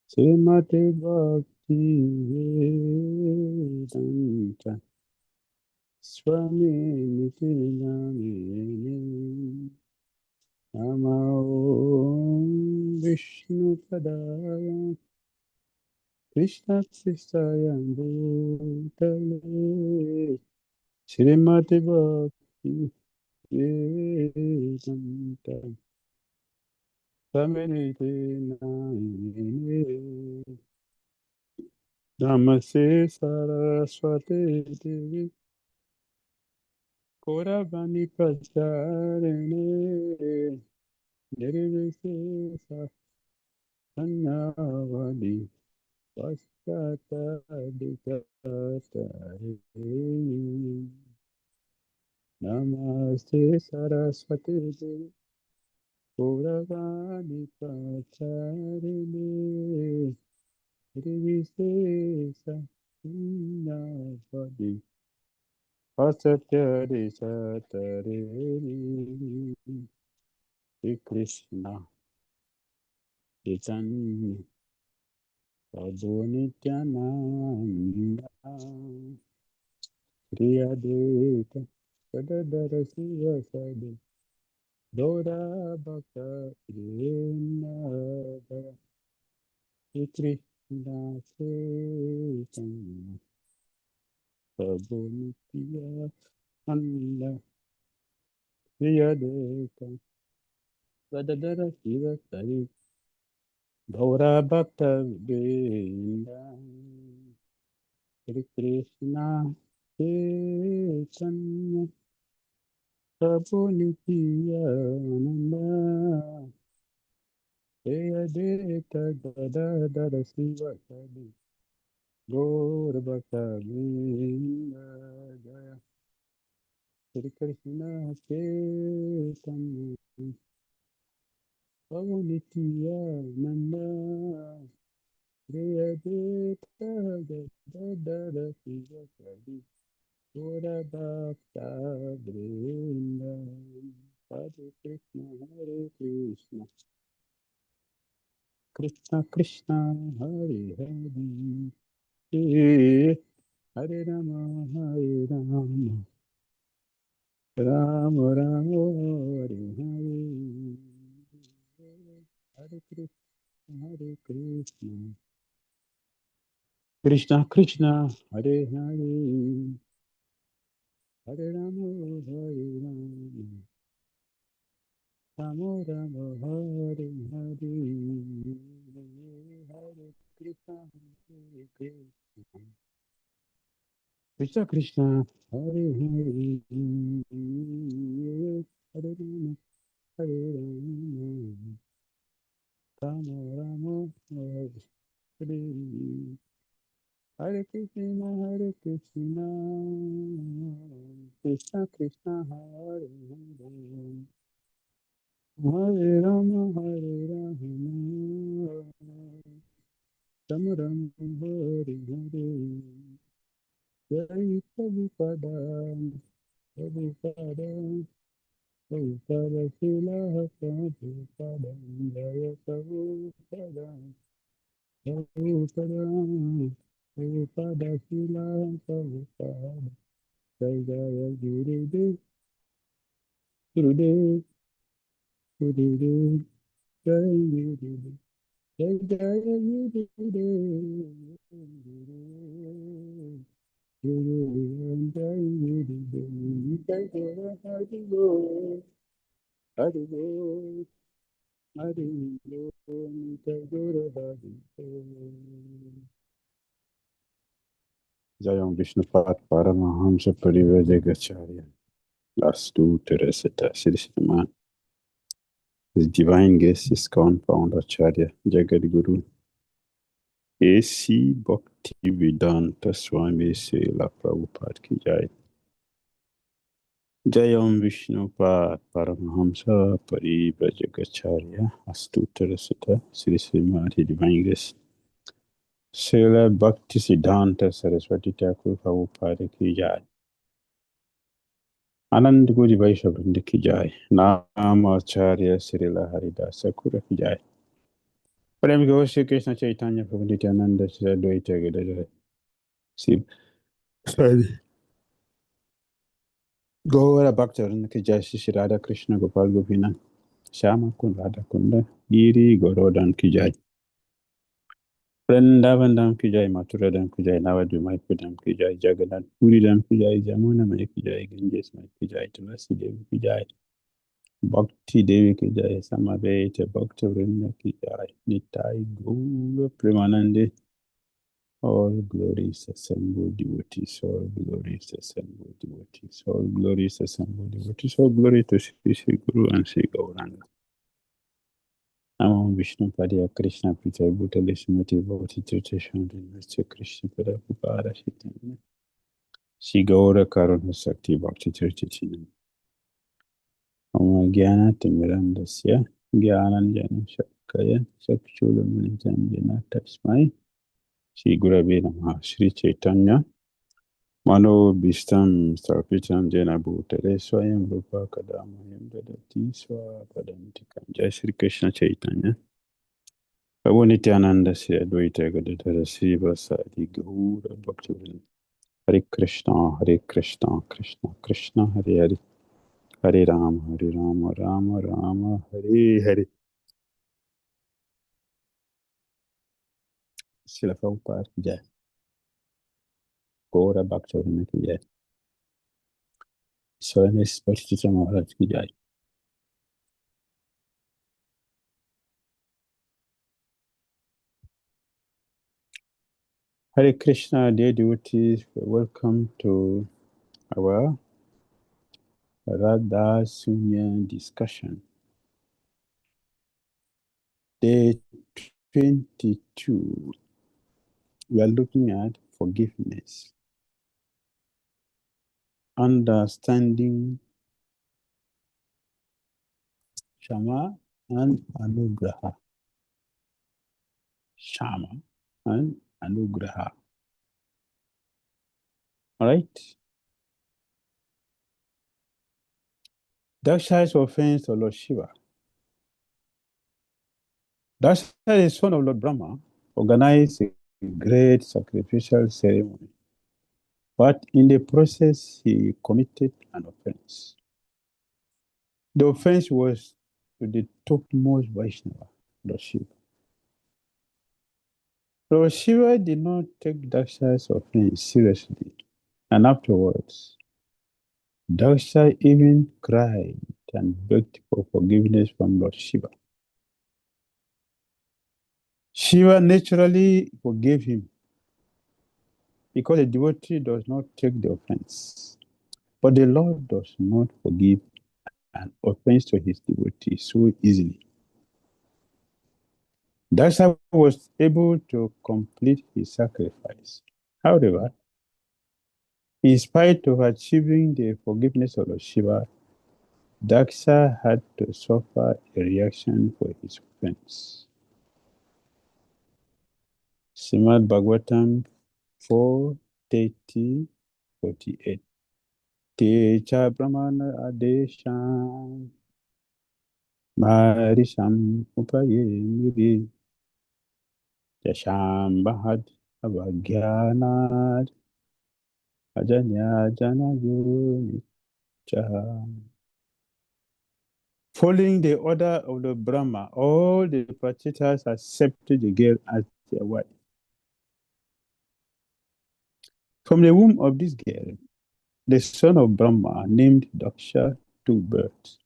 Srimati Bhakti Vedanta Swami Nitinamini Namo Vishnu Padaya Krishna Kristaya Bhutale Srimati Bhakti Vedanta Swami Nitinamini Namaste Saraswati Devi Kauravani Pracharine Nirvisesa Sanyavadi Paschata Dikatare Namaste Saraswati Devi Kauravani Pracharine Nirvisesa Sanyavadi Paschata Dikatare Shri Krishna Chaitanya Prabhu Nityananda Shri Advaita Gadadhara Sivasadi Dora Bhakta Vrinda Shri Krishna Chaitanya Prabhu Nityananda Shri Advaita Gadadhara Sivasadi Dora Bhakta Vrinda Shri Krishna Chaitanya Prabhu Nityananda Jaya Deta Gadadhara Sivasadi Gaur Bhakta Vrinda Jaya Shri Krishna Chaitanya Prabhu Nityananda Jaya Deta Gadadhara Sivasadi Gaur Bhakta Vrinda Hare Krishna Hare Krishna Krishna Krishna Hare Hare Hare Rama Hare Rama Rama Rama Hare Hare Hare Krishna Hare Krishna Krishna Krishna Hare Hare Hare Rama Hare Rama Rama Rama Hare Hare Hare Krishna Hare Krishna Krishna Krishna Hare Hare Hare Rama Hare Rama Rama Hare Hare Hare Krishna Hare Krishna Krishna Krishna Hare Hare Hare Rama Hare Rama Rama Rama Hare Hare Jai Prabhupada Prabhupada Prabhupada Srila Prabhupada Jaya Prabhupada Prabhupada Prabhupada Srila Prabhupada Jai Jaya Gurudev Gurudev Gurudev Jai Gurudev Jai Jaya Gurudev Gurudev Jai Gurudev Jai Guru Hari Guru Hari Guru Hari Guru Jai Guru Hari Guru Jayam Vishnupat Paramahamsa Parivajagacharya. Last two to recite Sri Kṣamā. His divine guest is Founder Acharya Jagadguru A.C. Bhakti Vedanta Swami Srila Prabhupada ki Jai. Jayam Vishnupat Paramahamsa Parivajagacharya. Last two to recite Sri Kṣamā. His divine guest Srila Bhakti Siddhanta Saraswati Thakur Prabhupada ki Jai. आनंद गुरु वैष्णव वृंद की जाय नाम आचार्य श्रीला हरिदास ठाकुर की जाय Prem Go Shri Krishna Chaitanya Prabhu Nityananda Shri Advaita Gadadara Sri Gaura Bhaktavranda Ki Jai Shri Radha Krishna Gopal Gopinath Kṣamā Kund Radha Kunda Giri Gorodan Ki Jai Vrindavan Dham Ki Jai Mathura Dham Ki Jai Navadvip Dham Ki Jai Jagannath Puri Dham Ki Jai Jamuna Mai Ki Jai Ganges Mai Ki Jai Tulasi Devi Ki Jai Bhakti Devi Ki Jai Samaveta Bhaktavranda Ki Jai Nitai Gaura Premanande. All glories assemble devotees, all glories assemble devotees, all glories assemble devotees, all glory to Sri Guru and Sri Gauranga. Namo Vishnu Padaya Krishna Pita Bhutale Srimati Bhakti Tirtha Shandri Nastya Krishna Pada Kupara Shitanya Sri Gaura Karuna Sakti Bhakti Tirtha Chinam Amma Jnana Timirandasya Jnananjana Shakaya Sakshula Janjana Tasmai Sri Gurave Namaha Sri Chaitanya Mano Bhistam Sarpitam Jena Bhutale Swayam Rupa Kadamayam Dadati Swapadantikam Jai Sri Krishna Chaitanya Prabhu Nityananda Sri Advaita Gadadhara Sri Vasadi Gaura Bhaktivinoda Hare Krishna Krishna Krishna Hare Hare Hare Rama Rama Rama Hare Hare Srila Prabhupada Ki Jai Gaura Bhaktivinoda Ki Jai Swami Spashtita Maharaj Ki Jai Hare Krishna, dear devotees, welcome to our Radha Sunya discussion. Day 22. We are looking at forgiveness, understanding Kṣamā and Anugraha. Kṣamā and Anugraha. All right? Daksha's offense to Lord Shiva. Daksha, the son of Lord Brahma, organized a great sacrificial ceremony. But in the process, he committed an offense. The offense was to the topmost Vaishnava, Lord Shiva. Lord Shiva did not take Daksha's offense seriously, and afterwards, Daksha even cried and begged for forgiveness from Lord Shiva. Shiva naturally forgave him because the devotee does not take the offense. But the Lord does not forgive an offense to his devotee so easily. Daksha was able to complete his sacrifice. However, in spite of achieving the forgiveness of Lord Shiva, Daksha had to suffer a reaction for his offense. Srimad Bhagavatam 4:30-48. Techa Brahmana Adesham Marisham Upaye Miri Yasham Bahad Avagyanad Ajanya Janayo Nicha. Following the order of the Brahma, all the Prachitas accepted the girl as their wife. From the womb of this girl, the son of Brahma named Daksha took birth.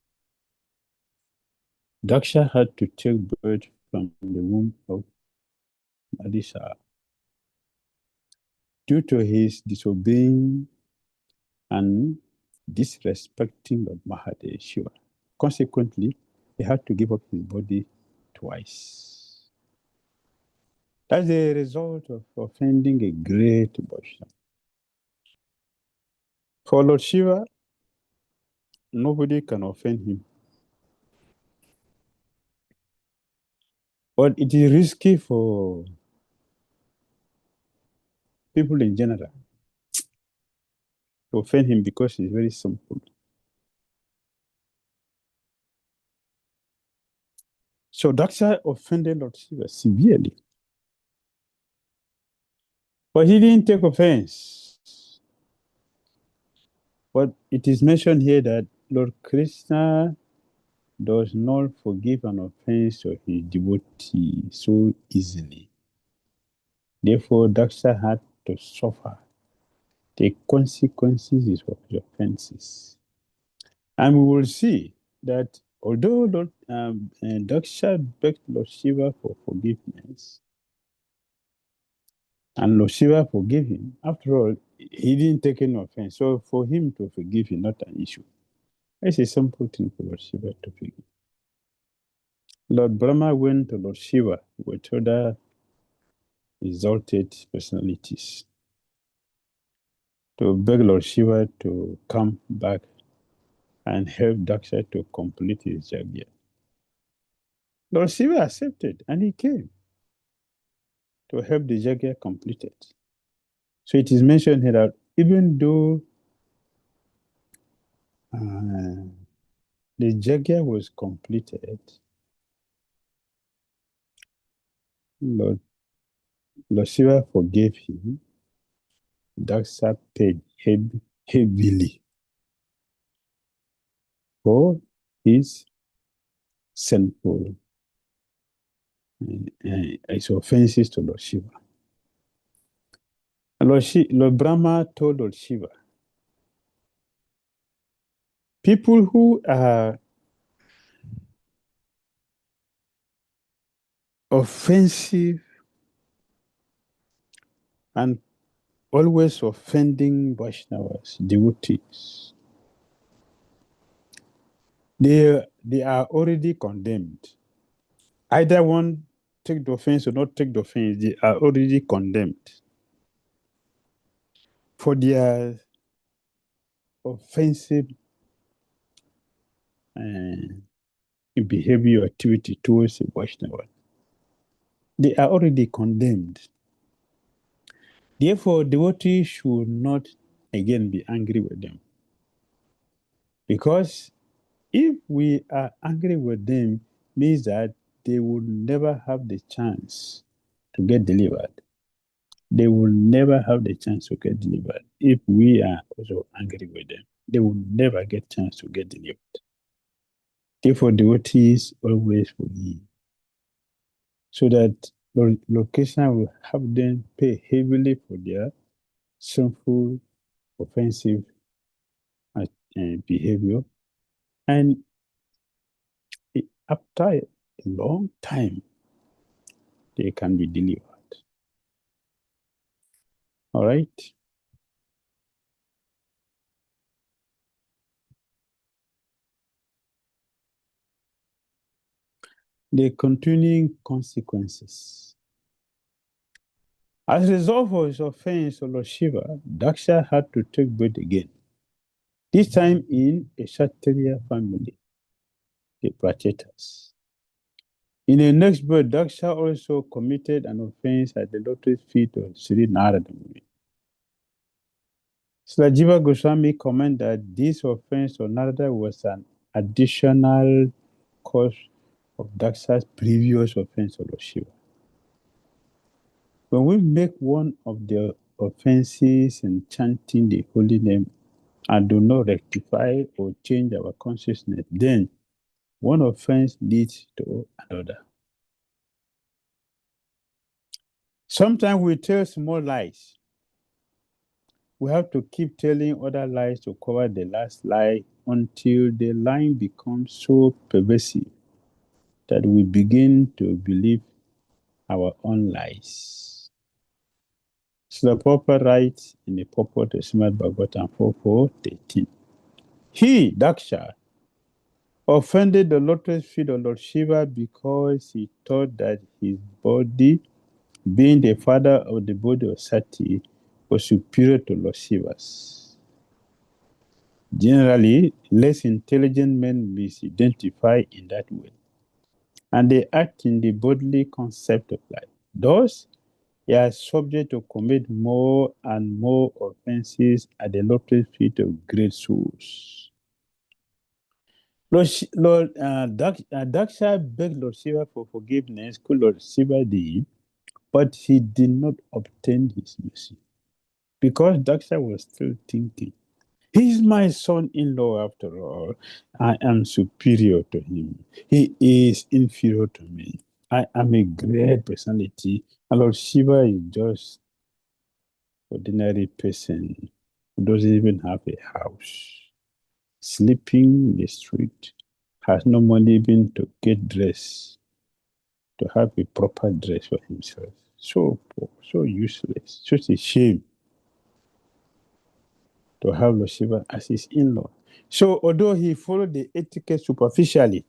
Daksha had to take birth from the womb of Madisa. Due to his disobeying and disrespecting of Mahadev Shiva. Consequently, he had to give up his body twice. That's the result of offending a great Vaishnava. For Lord Shiva, nobody can offend him. But it is risky for people in general to offend him because he's very simple. So Daksha offended Lord Shiva severely. But he didn't take offense. But it is mentioned here that Lord Krishna does not forgive an offense to his devotee so easily. Therefore, Daksha had to suffer the consequences of his offenses. And we will see that although Daksha begged Lord Shiva for forgiveness, and Lord Shiva forgave him, after all, he didn't take any offense. So for him to forgive is not an issue. It's a simple thing for Lord Shiva to forgive. Lord Brahma went to Lord Shiva with other exalted personalities to beg Lord Shiva to come back and help Daksha to complete his yajna. Lord Shiva accepted and he came to help the yajna completed. So it is mentioned here that even though the yajna was completed, Lord Shiva forgave him. Daksha paid heavily for his sinful his offenses to Lord Shiva. Lord Brahma told Lord Shiva, people who are offensive and always offending Vaishnavas, devotees, they are already condemned. Either one take the offense or not take the offense, they are already condemned for their offensive behavior activity towards a Vaishnava. They are already condemned. Therefore, devotees should not again be angry with them. Because if we are angry with them, means that they will never have the chance to get delivered. They will never have the chance to get delivered. If we are also angry with them, they will never get chance to get delivered. Therefore, devotees always forgive. So that location will have them pay heavily for their sinful, offensive behavior. And after a long time, they can be delivered. All right. The continuing consequences. As a result of his offense to Lord Shiva, Daksha had to take birth again. This time in a Kshatriya family, the Prachetas. In the next birth, Daksha also committed an offense at the lotus feet of Sri Narada Muni. Jiva Goswami commented that this offense to Narada was an additional cause of Daksha's previous offense to Lord Shiva. When we make one of the offenses in chanting the holy name and do not rectify or change our consciousness, then one offense leads to another. Sometimes we tell small lies. We have to keep telling other lies to cover the last lie until the lie becomes so pervasive that we begin to believe our own lies. So the Prabhupada writes in the purport to Srimad Bhagavatam 4:13. He, Daksha, offended the lotus feet of Lord Shiva because he thought that his body, being the father of the body of Sati, was superior to Lord Shiva's. Generally, less intelligent men misidentify in that way, and they act in the bodily concept of life. Thus, they are subject to commit more and more offenses at the lotus feet of great souls. Daksha begged Lord Shiva for forgiveness, could Lord Shiva did, but he did not obtain his mercy. Because Daksha was still thinking, he's my son-in-law after all. I am superior to him. He is inferior to me. I am a great personality. And Lord Shiva is just ordinary person who doesn't even have a house, sleeping in the street, has no money even to get dressed, to have a proper dress for himself. So poor, so useless, such a shame to have Lord Shiva as his in-law. So although he followed the etiquette superficially,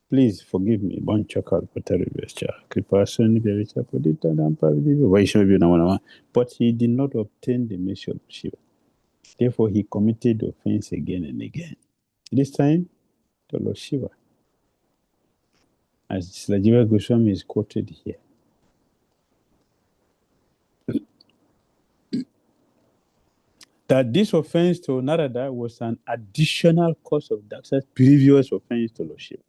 please forgive me, Bonchakal Patarivecha, Kripasan Vericha Podita Damparivi, Vaishnavi Namanama, but he did not obtain the mercy of Shiva. Therefore, he committed offense again and again. This time, to Lord Shiva, as Srijiva Goswami is quoted here. That this offense to Narada was an additional cause of Daksha's previous offense to Lord Shiva.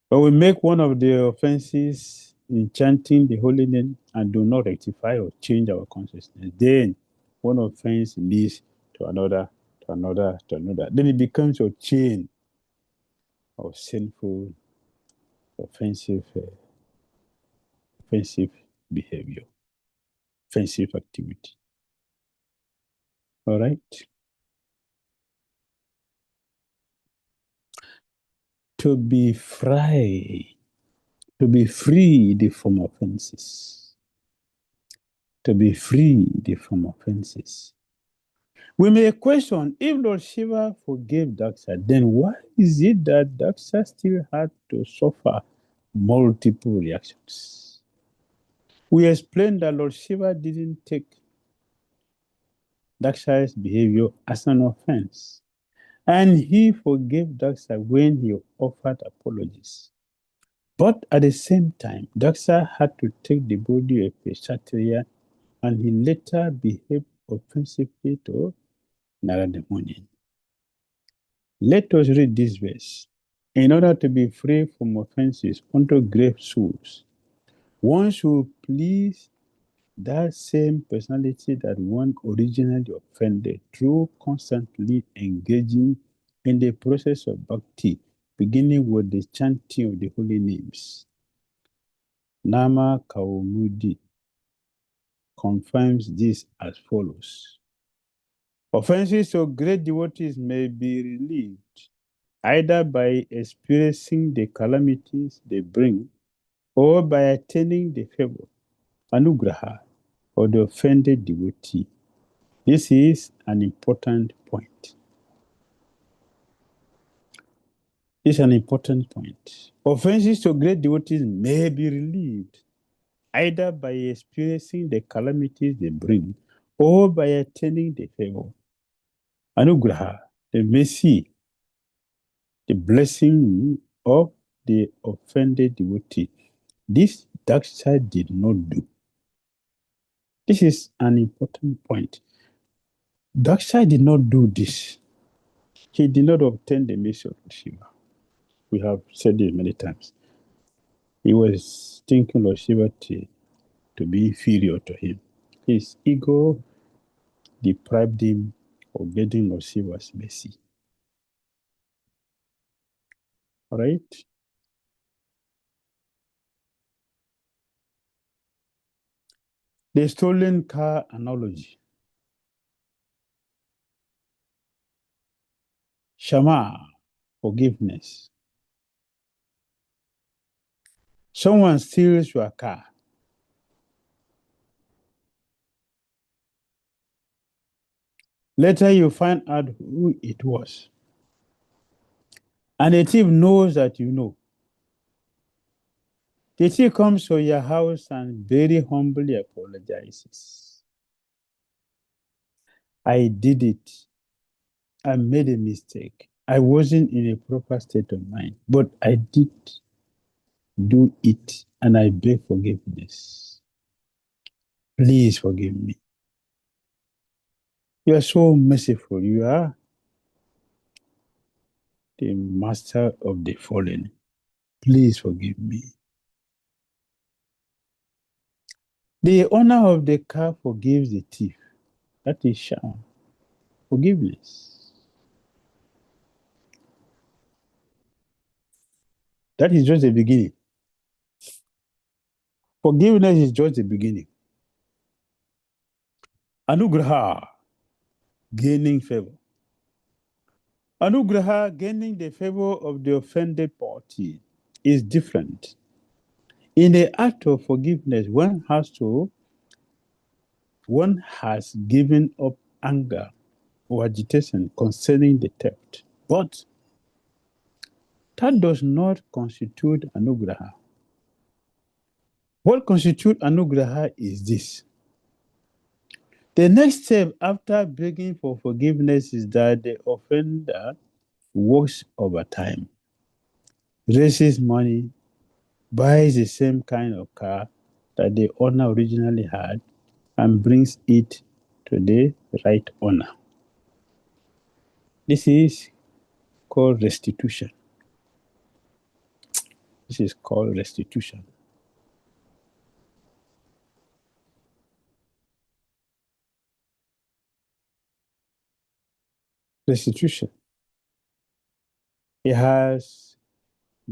When we make one of the offenses in chanting the holy name and do not rectify or change our consciousness, then one offense leads to another, to another, to another. Then it becomes a chain of sinful, offensive behavior, offensive activity. All right? To be free from offenses. To be free from offenses. We may question, if Lord Shiva forgave Daksha, then why is it that Daksha still had to suffer multiple reactions? We explained that Lord Shiva didn't take Daksha's behavior as an offense, and he forgave Daksha when he offered apologies. But at the same time, Daksha had to take the body of a Kshatriya, and he later behaved offensively to Narada Muni. Let us read this verse. In order to be free from offenses unto grave souls, one should please that same personality that one originally offended through constantly engaging in the process of bhakti, beginning with the chanting of the holy names. Nama Kaumudi confirms this as follows. Offenses to great devotees may be relieved either by experiencing the calamities they bring or by attaining the favor, Anugraha, of the offended devotee. This is an important point. It's an important point. Offenses to great devotees may be relieved either by experiencing the calamities they bring or by attaining the favor, Anugraha, the mercy, the blessing of the offended devotee. This Daksha did not do. This is an important point. Daksha did not do this. He did not obtain the mercy of Shiva. We have said this many times. He was thinking of Shiva to be inferior to him. His ego deprived him of getting Lord Shiva's mercy. All right? The stolen car analogy. Kṣamā, forgiveness. Someone steals your car. Later you find out who it was. And the thief knows that you know. The thief comes to your house and very humbly apologizes. I did it. I made a mistake. I wasn't in a proper state of mind, but I did do it and I beg forgiveness. Please forgive me. You are so merciful. You are. the master of the fallen, please forgive me. The owner of the car forgives the thief. That is Kṣamā, forgiveness. That is just the beginning. Forgiveness is just the beginning. Anugraha, gaining favor. Anugraha, gaining the favor of the offended party, is different. In the act of forgiveness, one has given up anger or agitation concerning the theft. But that does not constitute Anugraha. What constitutes Anugraha is this. The next step after begging for forgiveness is that the offender works overtime, raises money, buys the same kind of car that the owner originally had, and brings it to the right owner. This is called restitution. This is called restitution. Restitution. He has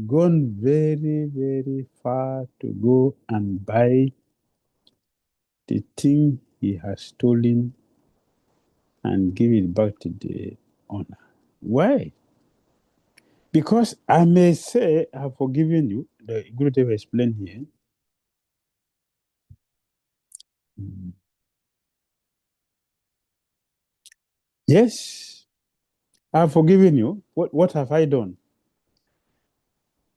gone very, very far to go and buy the thing he has stolen and give it back to the owner. Why? Because I may say, I've forgiven you. The Gurudev explained here. Yes, I've forgiven you. What have I done?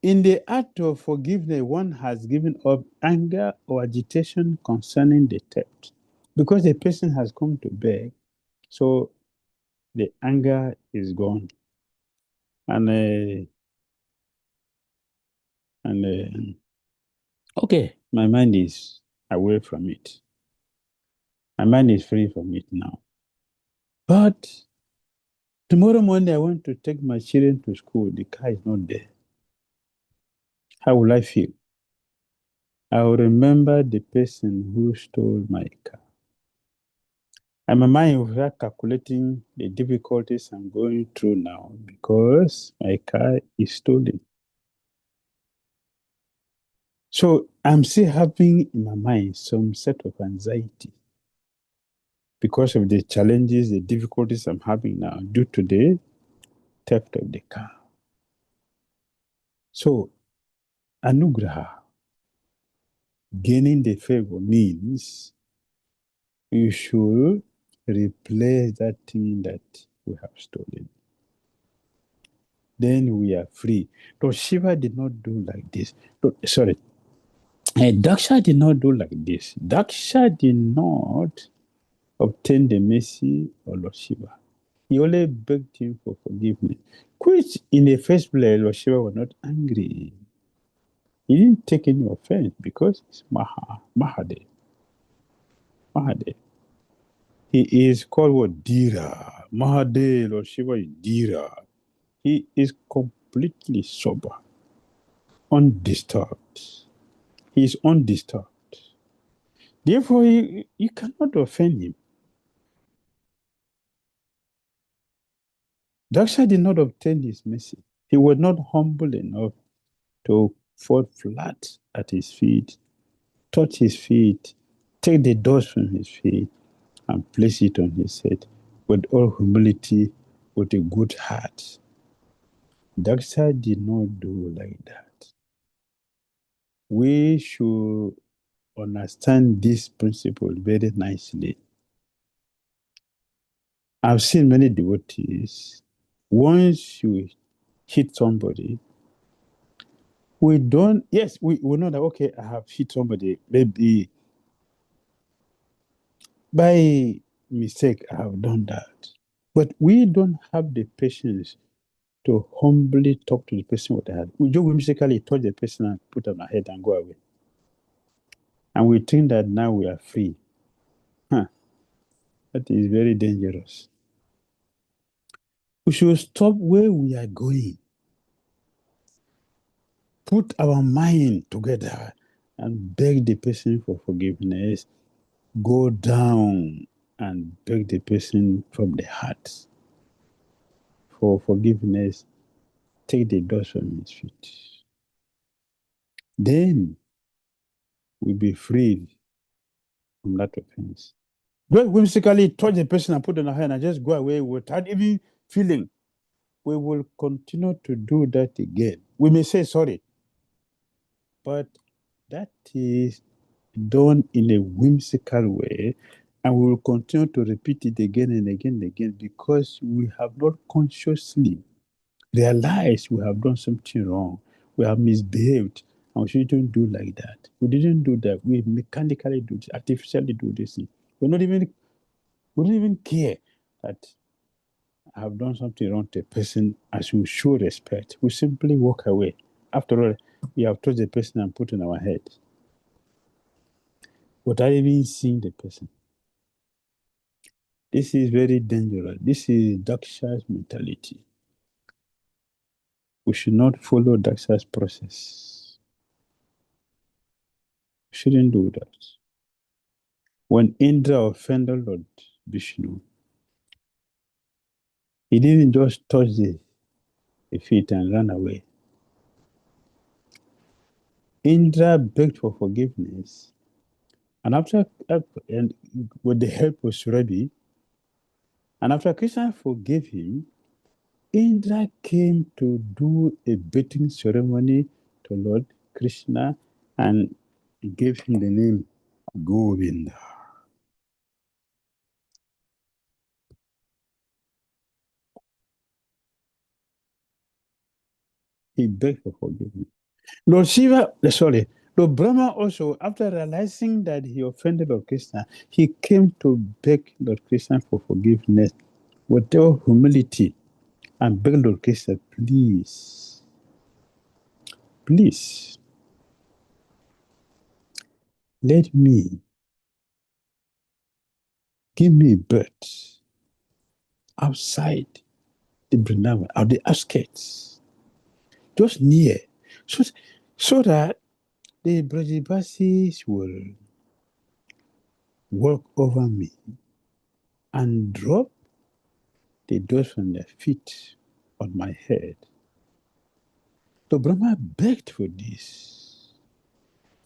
In the act of forgiveness, one has given up anger or agitation concerning the theft. Because the person has come to beg, so the anger is gone. Okay, my mind is away from it. My mind is free from it now. But tomorrow morning, I want to take my children to school. The car is not there. How will I feel? I will remember the person who stole my car. And my mind will start calculating the difficulties I'm going through now because my car is stolen. So I'm still having in my mind some set of anxiety because of the challenges, the difficulties I'm having now due to the theft of the car. So Anugraha, gaining the favor means you should replace that thing that we have stolen. Then we are free. Lord Shiva did not do like this. Daksha did not do like this. Daksha did not obtain the mercy of Lord Shiva. He only begged him for forgiveness, which in the first place, Lord Shiva was not angry. He didn't take any offense because it's Mahadev. He is called what? Dhira. Mahadev, Lord Shiva is Dhira. He is completely sober, undisturbed. He is undisturbed. Therefore, you cannot offend him. Daksha did not obtain his mercy. He was not humble enough to fall flat at his feet, touch his feet, take the dust from his feet, and place it on his head with all humility, with a good heart. Daksha did not do like that. We should understand this principle very nicely. I've seen many devotees, once you hit somebody, we know that, okay, I have hit somebody, maybe by mistake, I have done that. But we don't have the patience to humbly talk to the person what they had. We just whimsically touch the person and put on our head and go away. And we think that now we are free. That is very dangerous. We should stop where we are going put our mind together and beg the person for forgiveness, go down and beg the person from the heart for forgiveness, take the dust from his feet. Then we'll be freed from that offense. Don't whimsically touch the person and put on a hand and just go away without even feeling. We will continue to do that again. We may say sorry, but that is done in a whimsical way, and we will continue to repeat it again and again and again because we have not consciously realized we have done something wrong. We have misbehaved, and we shouldn't do like that. We didn't do that. We mechanically do this, artificially do this. We don't even care that I have done something wrong to a person as we show respect. We simply walk away. After all, we have touched the person and put on our head without even seeing the person. This is very dangerous. This is Daksha's mentality. We should not follow Daksha's process. We shouldn't do that. When Indra offended Lord Vishnu, he didn't just touch the feet and run away. Indra begged for forgiveness, and and with the help of Surabhi, and after Krishna forgave him, Indra came to do a bathing ceremony to Lord Krishna and gave him the name Govinda. He begged for forgiveness. Lord Brahma also, after realizing that he offended Lord Krishna, he came to beg Lord Krishna for forgiveness with all humility and beg Lord Krishna, please, please, let me, give me birth outside the Vrindavan, or the outskirts, just near, so that the Brajabasis will walk over me and drop the dust from their feet on my head. So Brahma begged for this.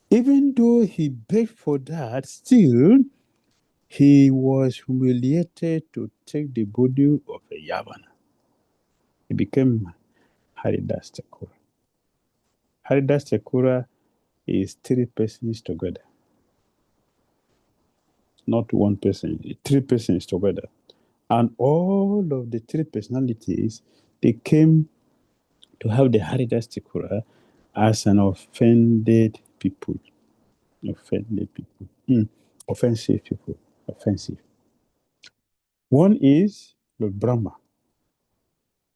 Even though he begged for that, still he was humiliated to take the body of a Yavana. He became Haridas Thakura. Haridas Thakura is three persons together, not one person, three persons together. And all of the three personalities, they came to have the Haridas Thakura as an offended people. Offended people. Offensive people. Offensive. One is Lord Brahma,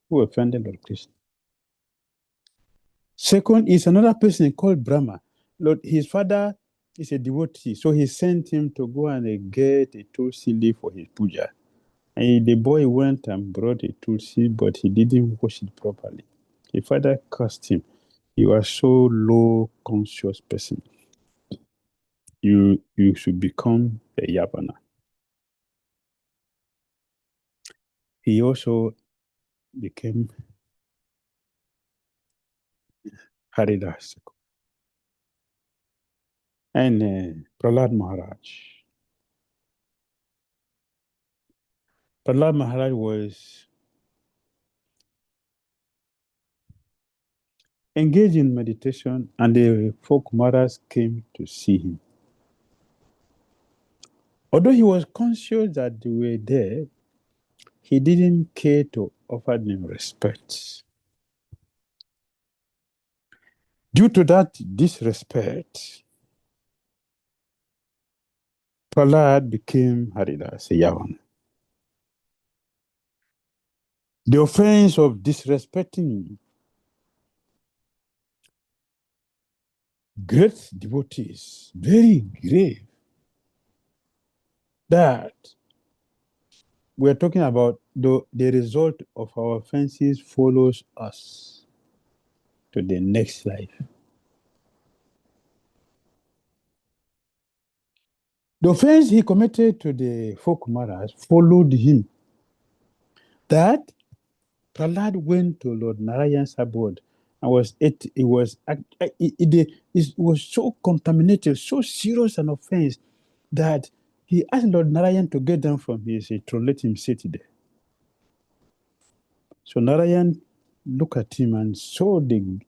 who offended Lord Krishna. Second is another person called Brahma. His father is a devotee, so he sent him to go and get a tulsi leaf for his puja. And the boy went and brought a tulsi, but he didn't wash it properly. His father cursed him. You are so low conscious person. You should become a Yavana. He also became Haridas. And Prahlad Maharaj. Prahlad Maharaj was engaged in meditation, and the folk Maharaj came to see him. Although he was conscious that they were there, he didn't care to offer them respect. Due to that disrespect, Prahlad became Haridas, a Yavana. The offense of disrespecting great devotees, very grave, that we're talking about the result of our offenses follows us. to the next life. The offense he committed to the four Kumaras followed him. That Prahlad went to Lord Narayan's abode and it was so contaminated, so serious an offense that he asked Lord Narayan to get down from his throne, let him sit there. So Narayan looked at him and saw the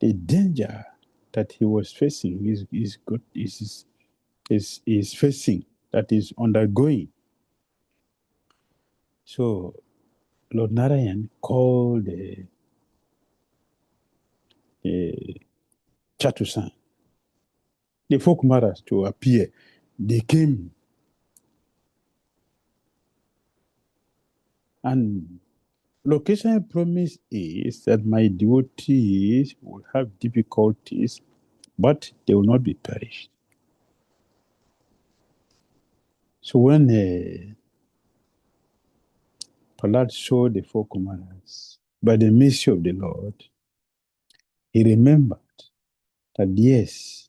danger that he was facing, is facing, that is undergoing. So Lord Narayan called the Chatusan, the folk mothers, to appear. They came, and location promise is that my devotees will have difficulties, but they will not be perished. So when Prahlad saw the four Kumaras, by the mercy of the Lord, he remembered that yes,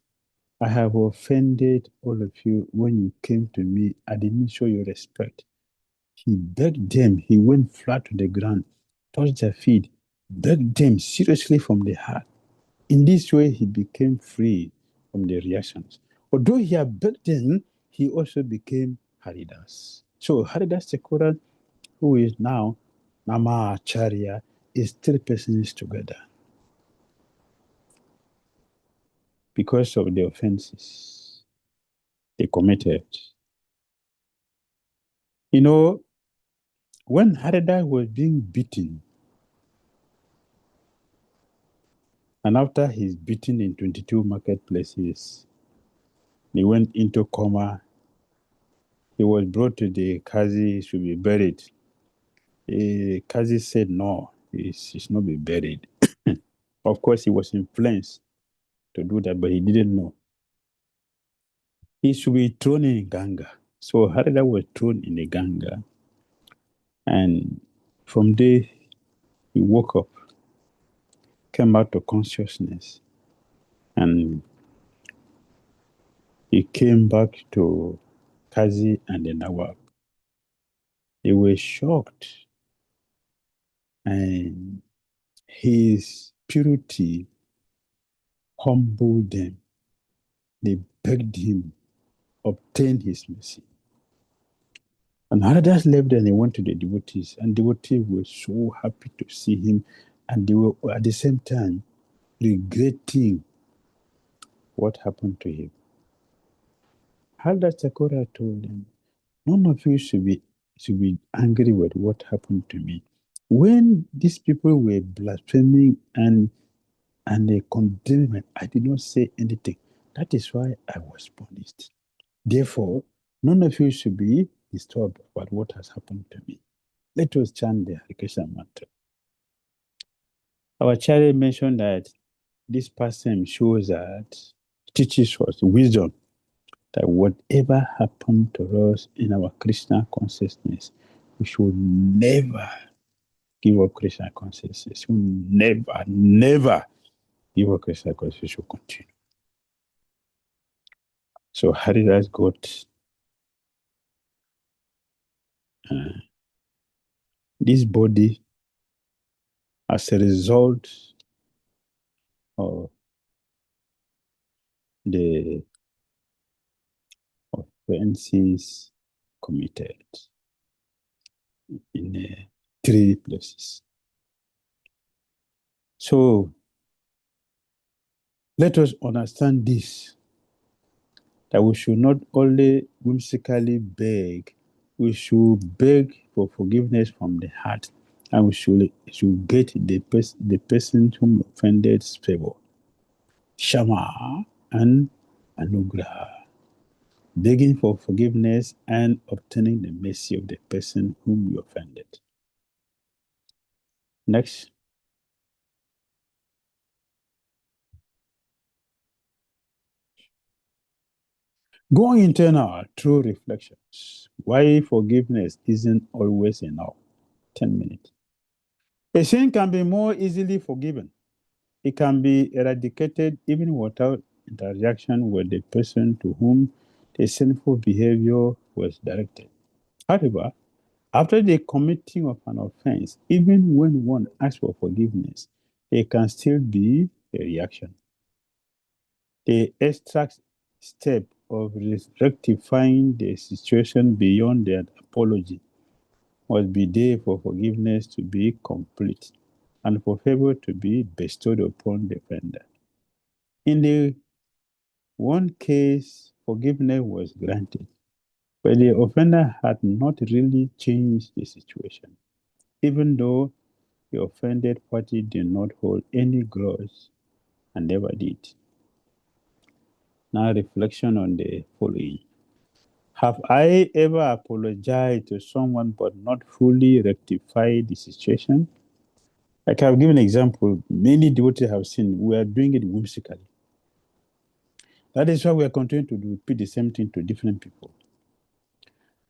I have offended all of you when you came to me. I didn't show you respect. He begged them. He went flat to the ground, touched their feet, begged them seriously from the heart. In this way, he became free from the reactions. Although he had begged them, he also became Haridas. So Haridas Thakura, who is now Nama Acharya, is three persons together because of the offenses they committed. You know, when Haridas was being beaten, and after his beating in 22 marketplaces, he went into coma. He was brought to the Kazi, he should be buried. The Kazi said, no, he should not be buried. Of course, he was influenced to do that, but he didn't know. He should be thrown in Ganga. So Harida was thrown in the Ganga. And from there, he woke up, came back to consciousness, and he came back to Kazi and the Nawab. They were shocked, and his purity humbled them. They begged him, obtain his mercy. And Haridas left and he went to the devotees, and devotees were so happy to see him, and they were at the same time regretting what happened to him. Haridas Thakura told them, none of you should be angry with what happened to me. When these people were blaspheming and they condemned me, I did not say anything. That is why I was punished. Therefore, none of you should be disturbed about what has happened to me. Let us chant the Hare Krishna mantra. Our Acharya mentioned that this person shows that, teaches us wisdom, that whatever happened to us in our Krishna consciousness, we should never give up Krishna consciousness. We never, never give up Krishna consciousness. We should continue. So Haridas got this body as a result of the offenses committed in 3 places. So let us understand this, that we should not only whimsically beg, we should beg for forgiveness from the heart, and we should get the person whom offended's favor. Kṣamā and Anugraha. Begging for forgiveness and obtaining the mercy of the person whom you offended. Next. Going internal through reflections. Why forgiveness isn't always enough. 10 minutes. A sin can be more easily forgiven. It can be eradicated even without interaction with the person to whom the sinful behavior was directed. However, after the committing of an offense, even when one asks for forgiveness, there can still be a reaction. The extra step of rectifying the situation beyond that apology must be there for forgiveness to be complete and for favor to be bestowed upon the offender. In the one case, forgiveness was granted, but the offender had not really changed the situation, even though the offended party did not hold any grudge and never did. Now, reflection on the following. Have I ever apologized to someone but not fully rectified the situation? Like I've given an example, many devotees have seen we are doing it whimsically. That is why we are continuing to repeat the same thing to different people.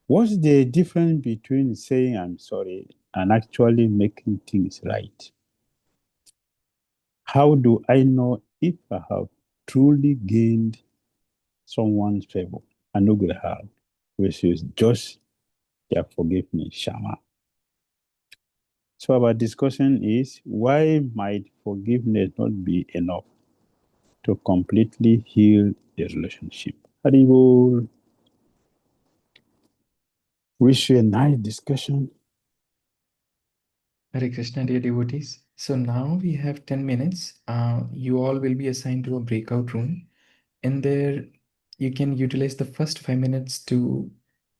What's the difference between saying I'm sorry and actually making things right? How do I know if I have truly gained someone's favor, Anugraha, versus just their forgiveness, Kṣamā? So our discussion is why might forgiveness not be enough to completely heal the relationship? Haribol. Wish you a nice discussion. Hare Krishna, dear devotees. So now we have 10 minutes. You all will be assigned to a breakout room. In there, you can utilize the first 5 minutes to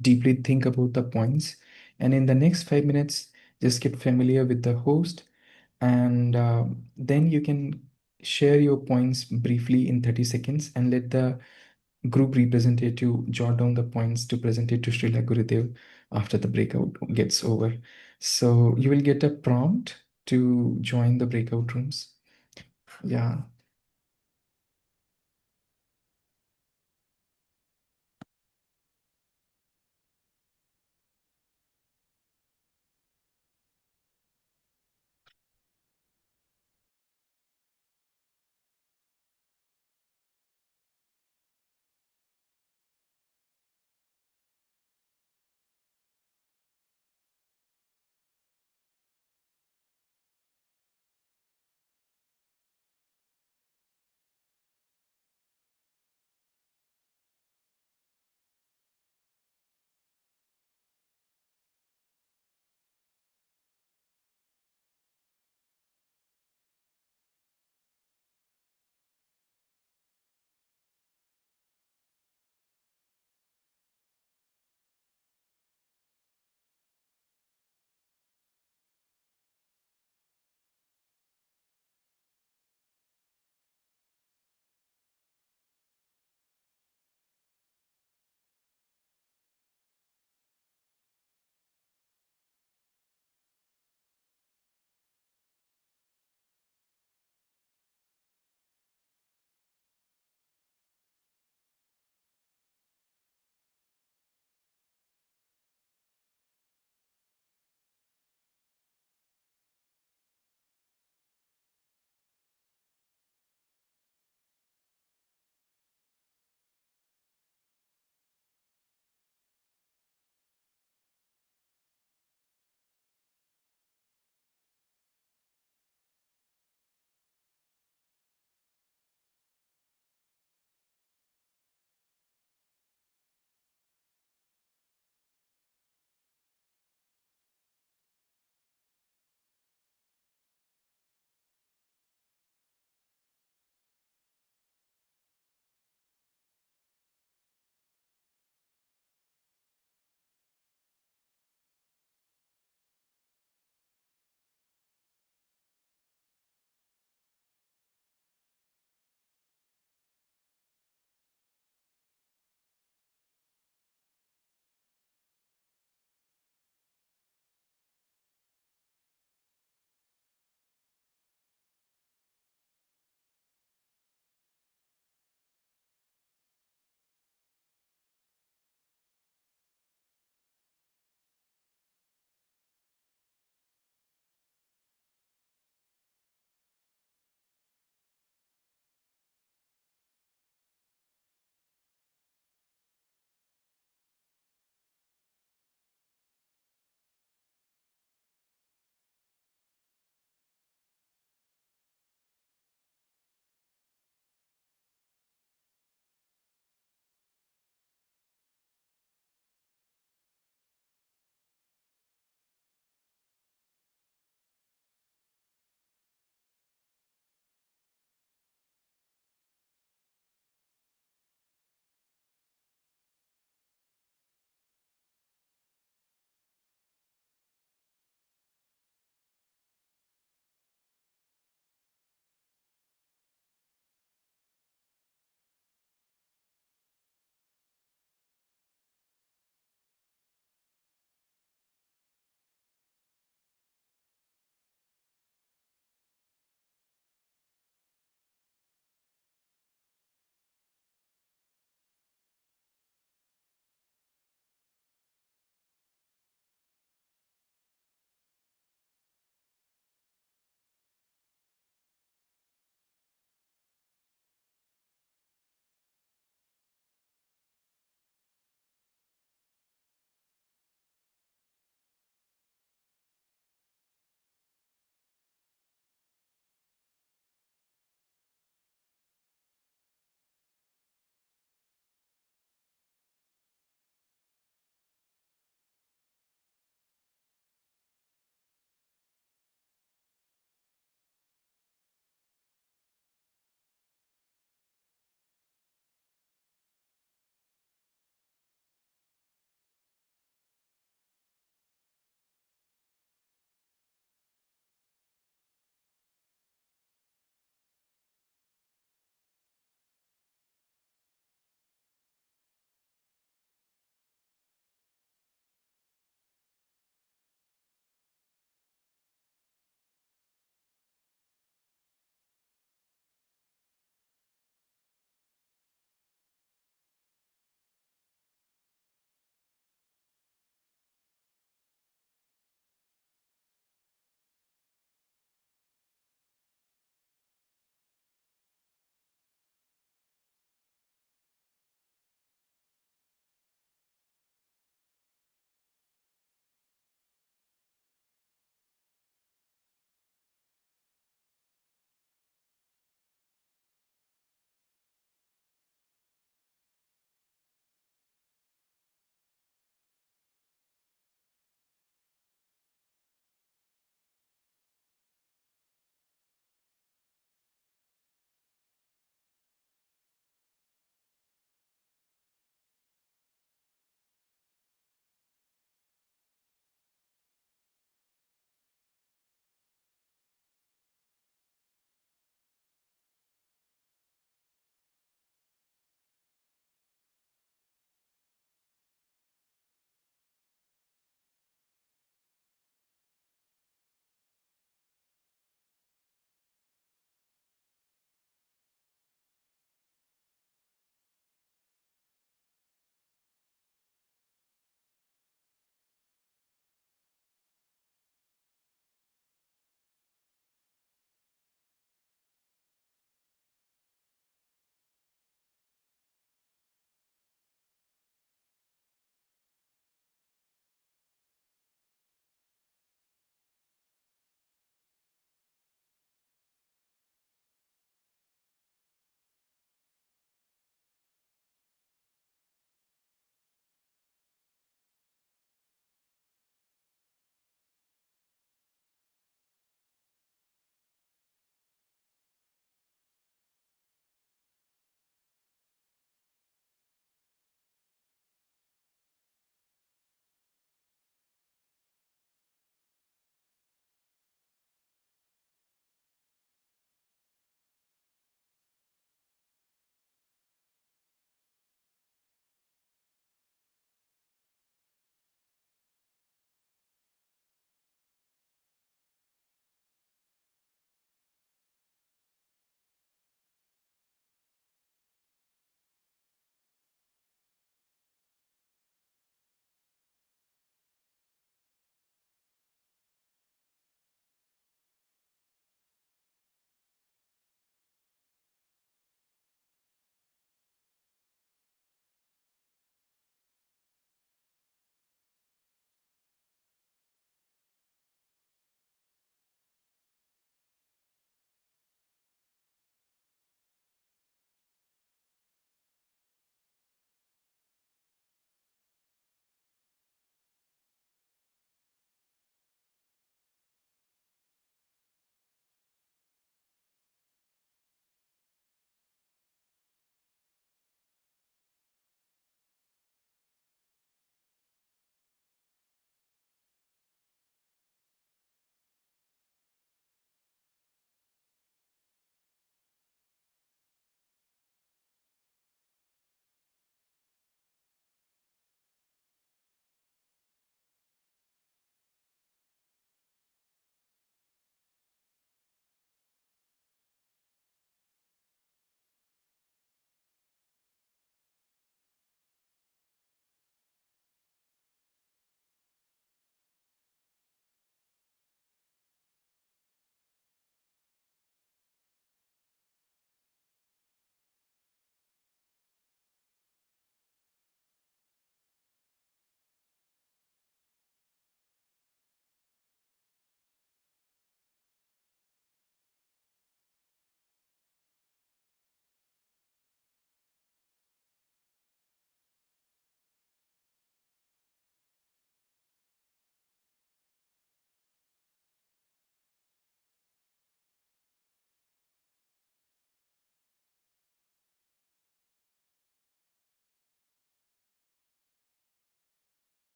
deeply think about the points. And in the next 5 minutes, just get familiar with the host. And then you can share your points briefly in 30 seconds and let the group representative jot down the points to present it to Srila Gurudev after the breakout gets over. So you will get a prompt to join the breakout rooms. Yeah.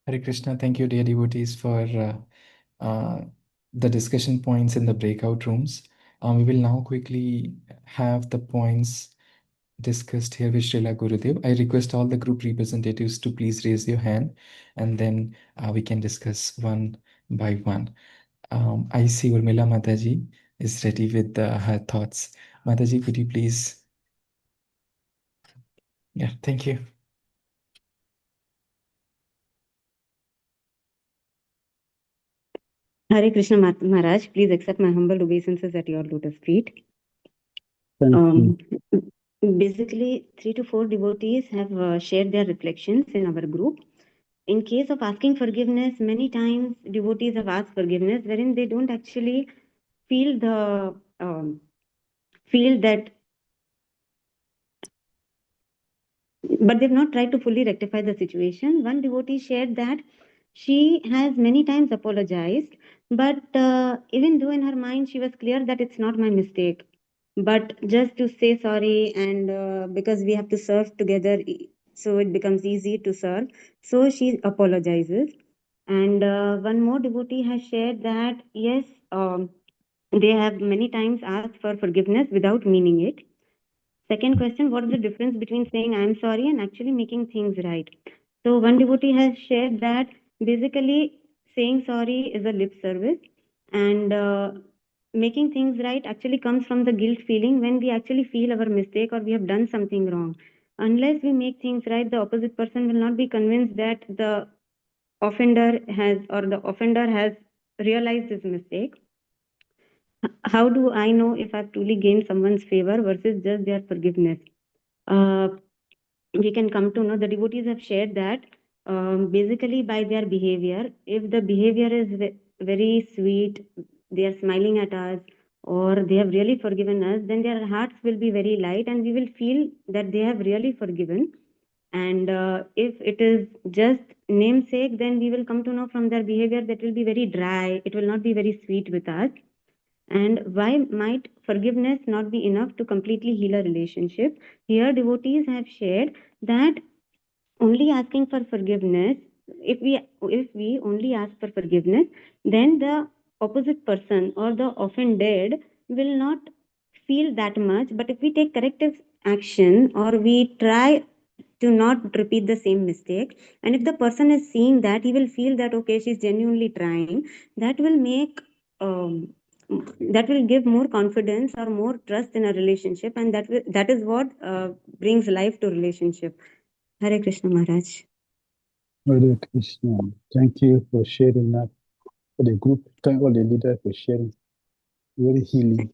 Hare Krishna. Thank you, dear devotees, for the discussion points in the breakout rooms. We will now quickly have the points discussed here with Srila Gurudev. I request all the group representatives to please raise your hand, and then we can discuss one by one. I see Urmila Mataji is ready with her thoughts. Mataji, could you please? Yeah, thank you. Hare Krishna Maharaj, please accept my humble obeisances at your lotus feet. Thank you. Basically, 3 to 4 devotees have shared their reflections in our group. In case of asking forgiveness, many times devotees have asked forgiveness wherein they don't actually feel that, but they've not tried to fully rectify the situation. One devotee shared that she has many times apologized, but even though in her mind she was clear that it's not my mistake, but just to say sorry, and because we have to serve together, so it becomes easy to serve, so she apologizes. And one more devotee has shared that yes, they have many times asked for forgiveness without meaning it. Second question, what is the difference between saying I am sorry and actually making things right? So one devotee has shared that basically saying sorry is a lip service, and making things right actually comes from the guilt feeling when we actually feel our mistake or we have done something wrong. Unless we make things right, the opposite person will not be convinced that the offender has realized his mistake. How do I know if I've truly gained someone's favor versus just their forgiveness? We can come to know the devotees have shared that basically by their behavior, if the behavior is very sweet, they are smiling at us, or they have really forgiven us, then their hearts will be very light and we will feel that they have really forgiven. And if it is just namesake, then we will come to know from their behavior that will be very dry, it will not be very sweet with us. And why might forgiveness not be enough to completely heal a relationship? Here, devotees have shared that only asking for forgiveness, if we only ask for forgiveness, then the opposite person or the offended will not feel that much. But if we take corrective action or we try to not repeat the same mistake, and if the person is seeing that, he will feel that okay, she's genuinely trying. That will make that will give more confidence or more trust in a relationship, and that is what brings life to relationship. Hare Krishna Maharaj. Hare Krishna. Thank you for sharing that. For the group, thank all the leaders for sharing. Very healing.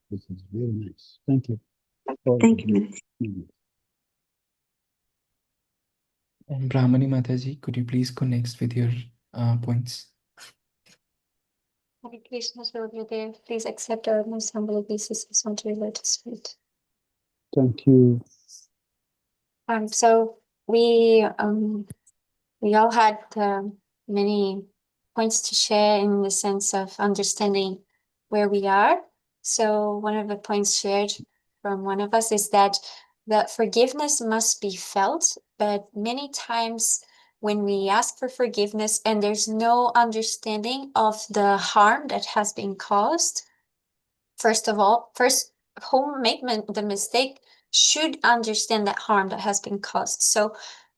This is very nice. Thank you. Thank you, Maharaj. And Brahmani Mataji, could you please connect with your points? Hare Krishna, Gurudev. Please accept our most humble obeisances onto your lotus feet. Thank you. So we all had many points to share in the sense of understanding where we are. So one of the points shared from one of us is that forgiveness must be felt, but many times when we ask for forgiveness and there's no understanding of the harm that has been caused, first, who made the mistake should understand that harm that has been caused. So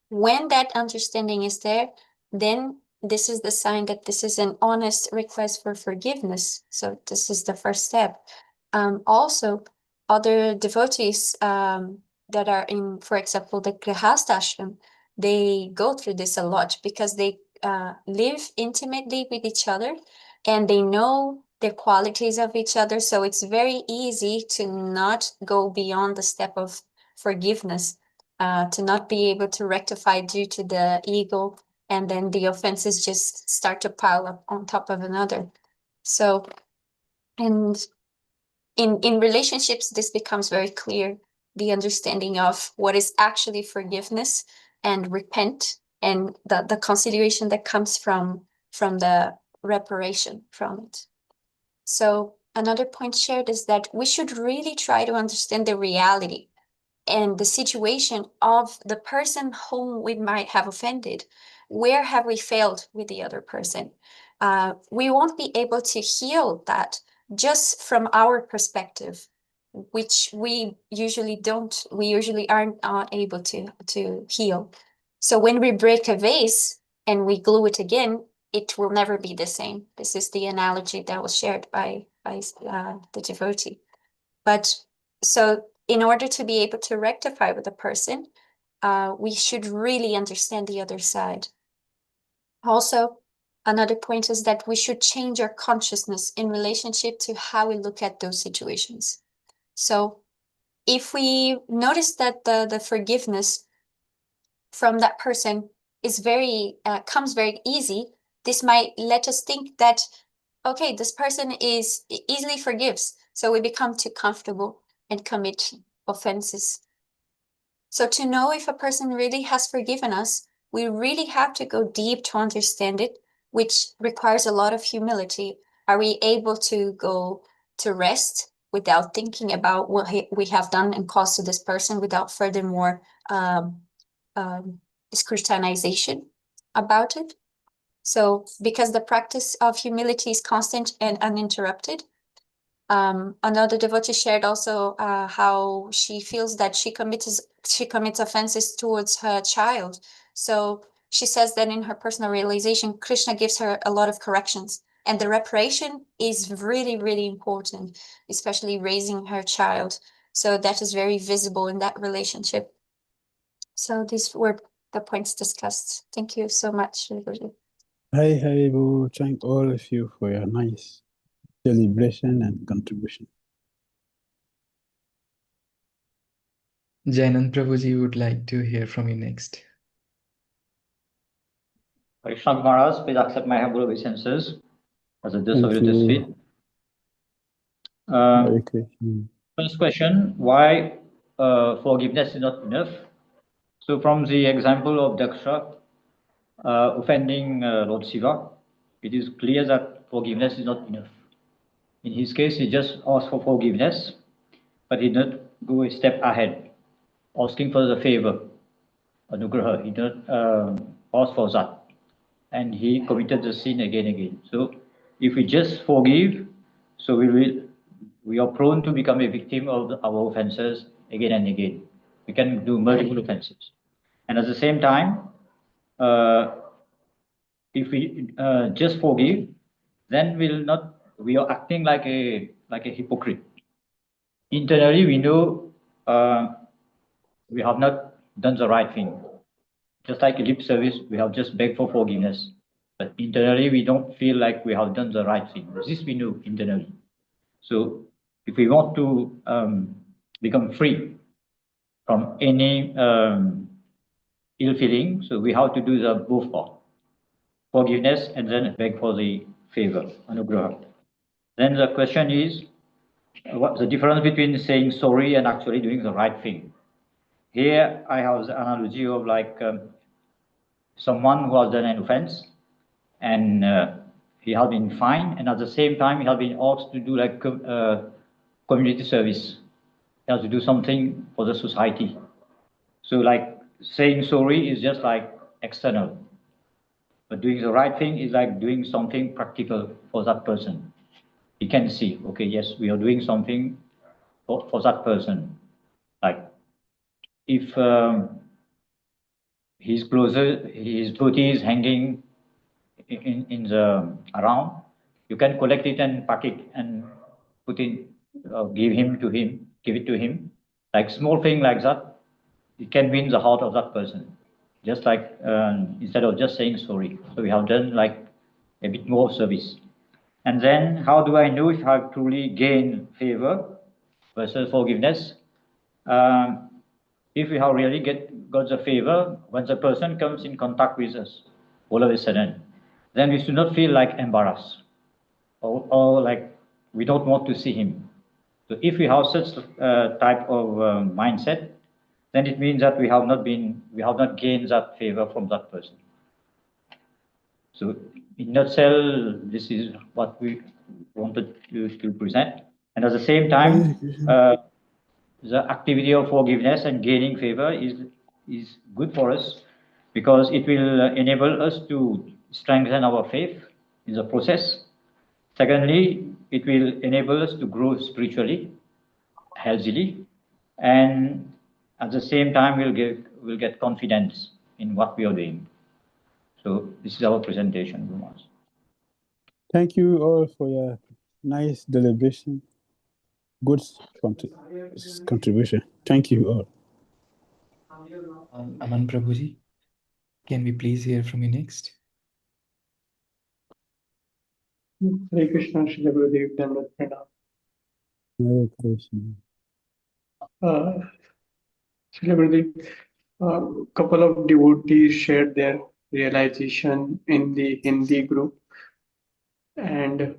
when that understanding is there, then this is the sign that this is an honest request for forgiveness. So this is the first step. Also, other devotees that are in, for example, the Grihastha ashram, they go through this a lot because they live intimately with each other and they know the qualities of each other. So it's very easy to not go beyond the step of forgiveness, to not be able to rectify due to the ego, and then the offenses just start to pile up on top of another. So, and in relationships, this becomes very clear, the understanding of what is actually forgiveness and repent, and the consideration that comes from the reparation from it. So another point shared is that we should really try to understand the reality and the situation of the person whom we might have offended. Where have we failed with the other person? We won't be able to heal that just from our perspective, which we usually aren't able to heal. So when we break a vase and we glue it again, it will never be the same. This is the analogy that was shared by the devotee. But so in order to be able to rectify with a person, we should really understand the other side. Also, another point is that we should change our consciousness in relationship to how we look at those situations. So if we notice that the forgiveness from that person is comes very easy, this might let us think that, okay, this person is easily forgives, so we become too comfortable and commit offenses. So to know if a person really has forgiven us, we really have to go deep to understand it, which requires a lot of humility. Are we able to go to rest without thinking about what we have done and caused to this person, without furthermore scrutinization about it? So because the practice of humility is constant and uninterrupted. Another devotee shared also how she feels that she commits offenses towards her child. So she says that in her personal realization, Krishna gives her a lot of corrections, and the reparation is really, really important, especially raising her child. So that is very visible in that relationship. So these were the points discussed. Thank you so much, Guruji. Hi, Haribo. Thank all of you for your nice celebration and contribution. Jainand Prabhuji would like to hear from you next. Krishna Maharaj, please accept my humble obeisances as a dose of lotus feet. First question, why forgiveness is not enough? So from the example of Daksha offending Lord Shiva, it is clear that forgiveness is not enough. In his case, he just asked for forgiveness, but he did not go a step ahead, asking for the favor, Anugraha. He did not ask for that. And he committed the sin again. So if we just forgive, so we are prone to become a victim of our offenses again and again. We can do multiple offenses. And at the same time, if we just forgive, then we are acting like a hypocrite. Internally, we know we have not done the right thing. Just like a lip service, we have just begged for forgiveness. But internally, we don't feel like we have done the right thing. This we know internally. So if we want to become free from any ill feeling, so we have to do the both part. Forgiveness and then beg for the favor, Anugraha. Then the question is, what's the difference between saying sorry and actually doing the right thing? Here I have the analogy of like someone who has done an offense and he has been fined, and at the same time he has been asked to do like community service. He has to do something for the society. So like saying sorry is just like external, but doing the right thing is like doing something practical for that person. He can see, okay, yes, we are doing something for that person. Like if his booty is hanging in the around, you can collect it and pack it and put it, give it to him. Like small thing like that, it can win the heart of that person. Just like instead of just saying sorry. So we have done like a bit more service. And then how do I know if I have truly gained favor versus forgiveness? If we have really got the favor, when the person comes in contact with us, all of a sudden, then we should not feel like embarrassed or like we don't want to see him. So if we have such type of mindset, then it means that we have not gained that favor from that person. So in a nutshell, this is what we wanted to present. And at the same time, the activity of forgiveness and gaining favor is good for us, because it will enable us to strengthen our faith in the process. Secondly, it will enable us to grow spiritually, healthily, and at the same time we'll get confidence in what we are doing. So this is our presentation, Gumas. Thank you all for your nice deliberation. Good contribution. Thank you all. Aman Prabhuji, can we please hear from you next? Hare Krishna, Srila Gurudev, Dandavat Pranam. Hare Krishna. Srila Gurudev, a couple of devotees shared their realization in the Hindi group. And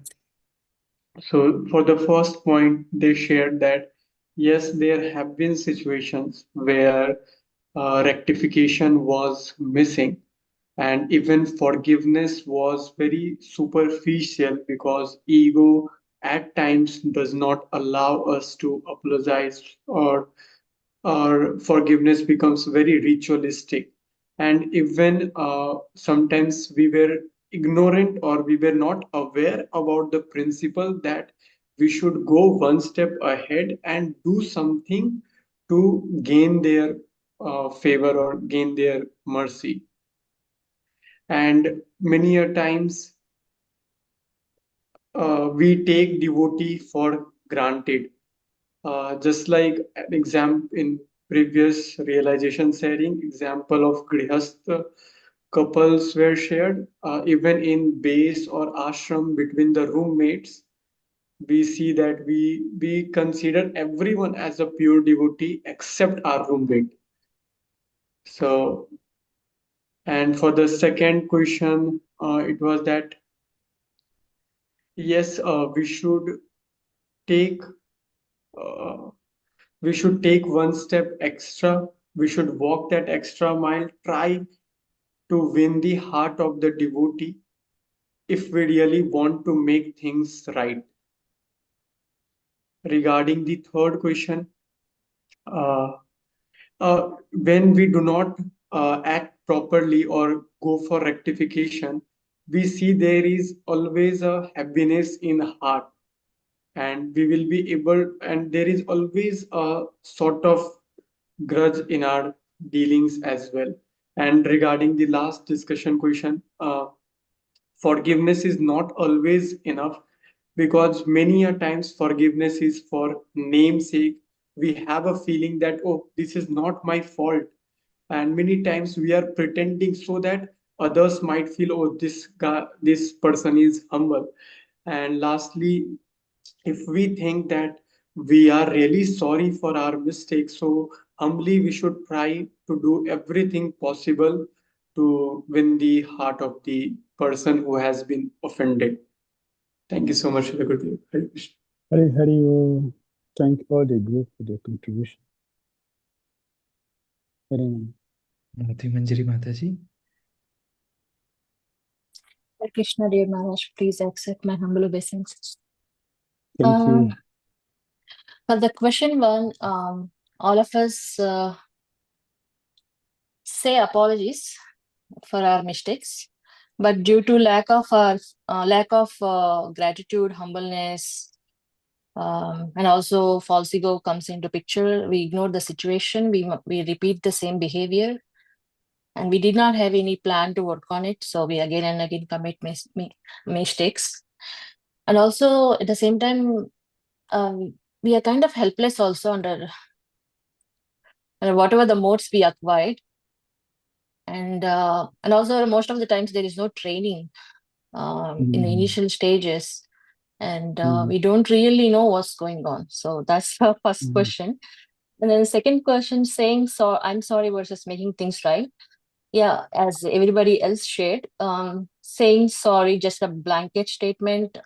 so for the first point, they shared that, yes, there have been situations where rectification was missing, and even forgiveness was very superficial because ego at times does not allow us to apologize, or forgiveness becomes very ritualistic. And even sometimes we were ignorant, or we were not aware about the principle that we should go one step ahead and do something to gain their favor or gain their mercy. And many a times we take devotee for granted. Just like an example in previous realization sharing, example of grihastha couples were shared. Even in base or ashram between the roommates, we see that we consider everyone as a pure devotee except our roommate. So, and for the second question, it was that yes, take uh, we should take one step extra. We should walk that extra mile, try to win the heart of the devotee if we really want to make things right. Regarding the third question, uh, when we do not act properly or go for rectification, we see there is always a happiness in heart, and we will be able, and there is always a sort of grudge in our dealings as well. And regarding the last discussion question, forgiveness is not always enough, because many a times forgiveness is for namesake. We have a feeling that, oh, this is not my fault, and many times we are pretending so that others might feel, oh, this guy, this person is humble. And lastly, if we think that we are really sorry for our mistakes, so humbly we should try to do everything possible to win the heart of the person who has been offended. Thank you so much, Shri Gurudev. Hare Krishna. Hare Hare. Thank all the group for their contribution. Hare Ram. Madhuri Manjari Mataji. Hare Krishna, dear Maharaj, please accept my humble obeisances. Thank you. For the question one, all of us say apologies for our mistakes, but due to lack of gratitude, humbleness, and also false ego comes into picture, we ignore the situation, we repeat the same behavior, and we did not have any plan to work on it, so we again and again commit mistakes. And also at the same time, we are kind of helpless also under whatever the modes we acquired. And also most of the times there is no training in the initial stages, and we don't really know what's going on. So that's the first question. And then the second question, saying so I'm sorry versus making things right. Yeah, as everybody else shared, saying sorry, just a blanket statement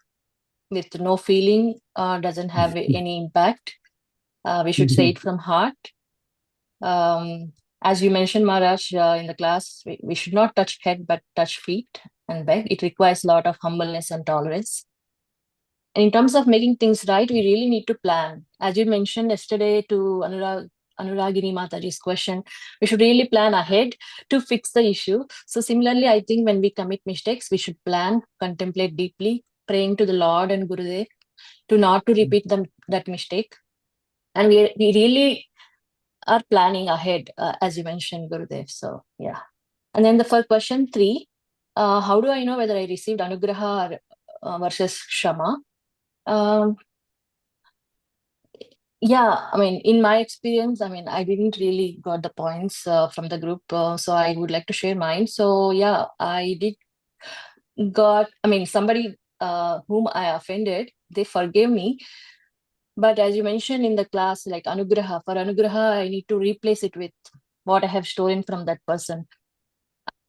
with no feeling, doesn't have any impact. We should say it from heart. As you mentioned, Maharaj, in the class, we should not touch head but touch feet and beg. It requires a lot of humbleness and tolerance. And in terms of making things right, we really need to plan. As you mentioned yesterday to Anuragini Mataji's question, we should really plan ahead to fix the issue. So similarly, I think when we commit mistakes, we should plan, contemplate deeply, praying to the Lord and Gurudev to not to repeat that mistake. And we really are planning ahead, as you mentioned, Gurudev. So yeah. And then the first question 3, how do I know whether I received Anugraha or, versus Kṣamā? Yeah, I mean, in my experience, I mean, I didn't really got the points from the group, so I would like to share mine. So yeah, I did got, I mean, somebody whom I offended, they forgave me. But as you mentioned in the class, like Anugraha, for Anugraha, I need to replace it with what I have stolen from that person.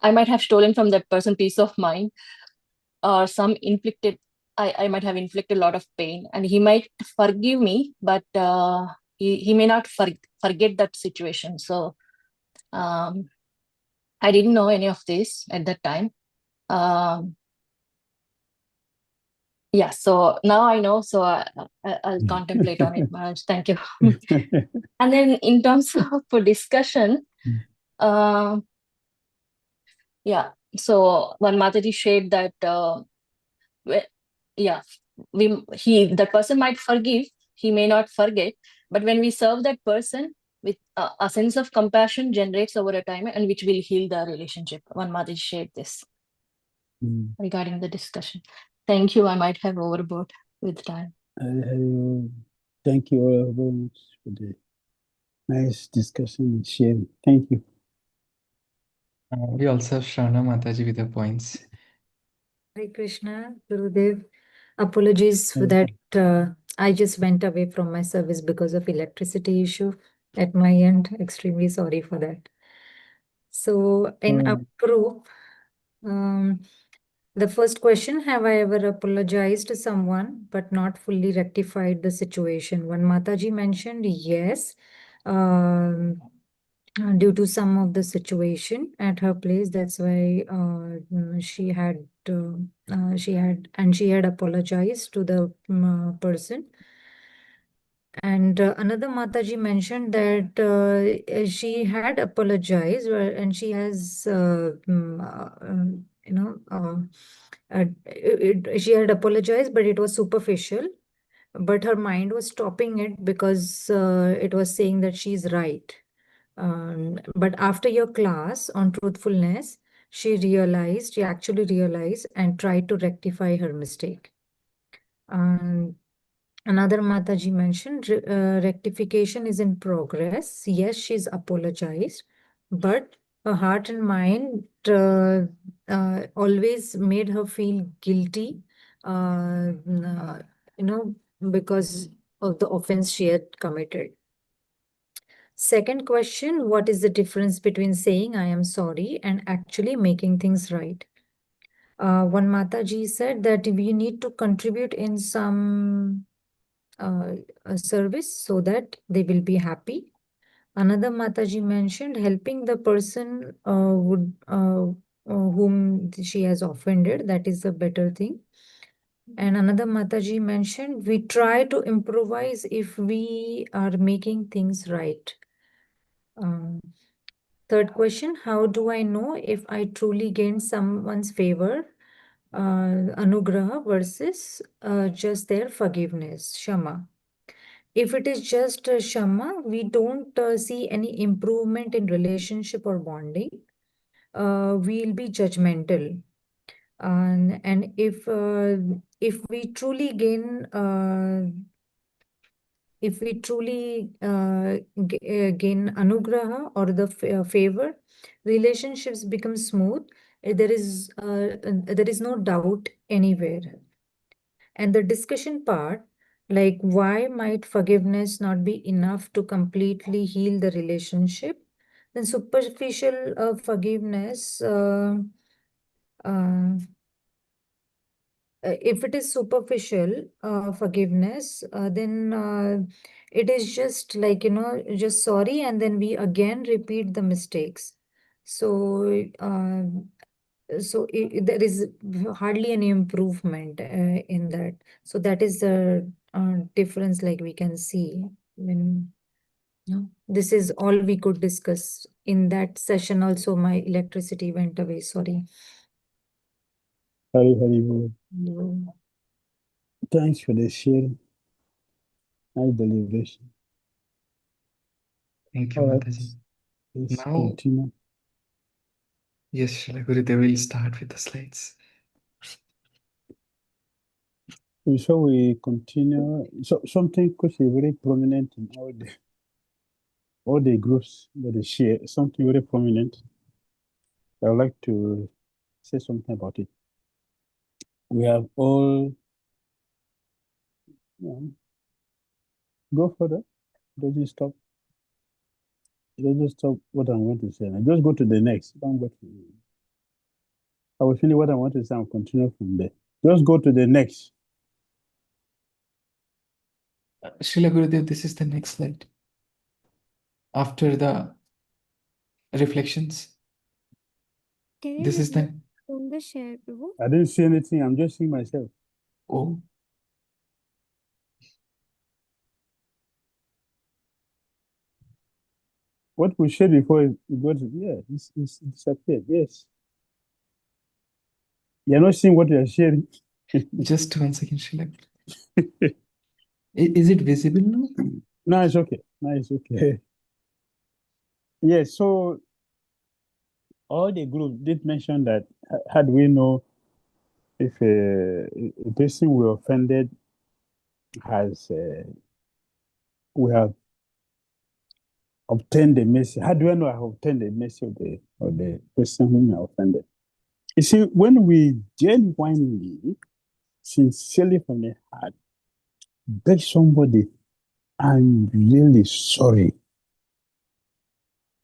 I might have stolen from that person peace of mind, or some inflicted, I might have inflicted a lot of pain, and he might forgive me, but he may not forget that situation. So I didn't know any of this at that time. Yeah, so now I know, so I'll contemplate on it, Maharaj. Thank you. And then in terms of the discussion, yeah, so one Mataji shared that, yeah, that person might forgive, he may not forget, but when we serve that person with a sense of compassion generates over a time, and which will heal the relationship. One Mataji shared this regarding the discussion. Thank you. I might have overboard with time. Thank you all very much for the nice discussion and sharing. Thank you. We also have Shravana Mataji with the points. Hare Krishna, Gurudev. Apologies for that. I just went away from my service because of electricity issue at my end. Extremely sorry for that. So in our group, the first question, have I ever apologized to someone but not fully rectified the situation? When Mataji mentioned yes, due to some of the situation at her place, that's why she had apologized to the person. And another Mataji mentioned that she had apologized and she has she had apologized, but it was superficial, but her mind was stopping it because it was saying that she's right. But after your class on truthfulness, she actually realized and tried to rectify her mistake. Another Mataji mentioned rectification is in progress. Yes, she's apologized, but her heart and mind always made her feel guilty, because of the offense she had committed. Second question, what is the difference between saying I am sorry and actually making things right? One Mataji said that we need to contribute in some a service so that they will be happy. Another Mataji mentioned helping the person whom she has offended. That is a better thing. And another Mataji mentioned we try to improvise if we are making things right. Third question, how do I know if I truly gain someone's favor? Anugraha versus just their forgiveness, Kṣamā. If it is just Kṣamā, we don't see any improvement in relationship or bonding. We'll be judgmental. And if we truly gain gain Anugraha or the favor, relationships become smooth. There is no doubt anywhere. And the discussion part, like why might forgiveness not be enough to completely heal the relationship? Then superficial forgiveness, if it is superficial forgiveness, then it is just like, just sorry, and then we again repeat the mistakes. So So there is hardly any improvement in that. So that is the difference, like we can see when this is all we could discuss in that session. Also, my electricity went away. Sorry. Hari Bol. No. Thanks for the sharing. Nice deliberation. Thank you, All right. Mataji. Let's Now, continue. yes, Srila Gurudev will start with the slides. Before we continue, so something could be very prominent in all the groups that they share, something very prominent. I would like to say something about it. We have all go further. Doesn't stop. It doesn't stop what I'm going to say. I just go to the next. Don't go to. I will finish what I want to say and continue from there. Just go to the next. Srila Gurudev, this is the next slide. After the reflections, Can you this is the. from the share, Prabhu? I didn't see anything. I'm just seeing myself. Oh, What we shared before it got it's disappeared. Yes. You're not seeing what you're sharing. just 1 second, Srila. Is it visible now? No, it's okay. No, it's okay. Yes, so all the group did mention that had we know if a person we offended has we have obtained the mercy. How do I know I have obtained the mercy of the person whom I offended? You see, when we genuinely, sincerely from the heart, beg somebody, I'm really sorry.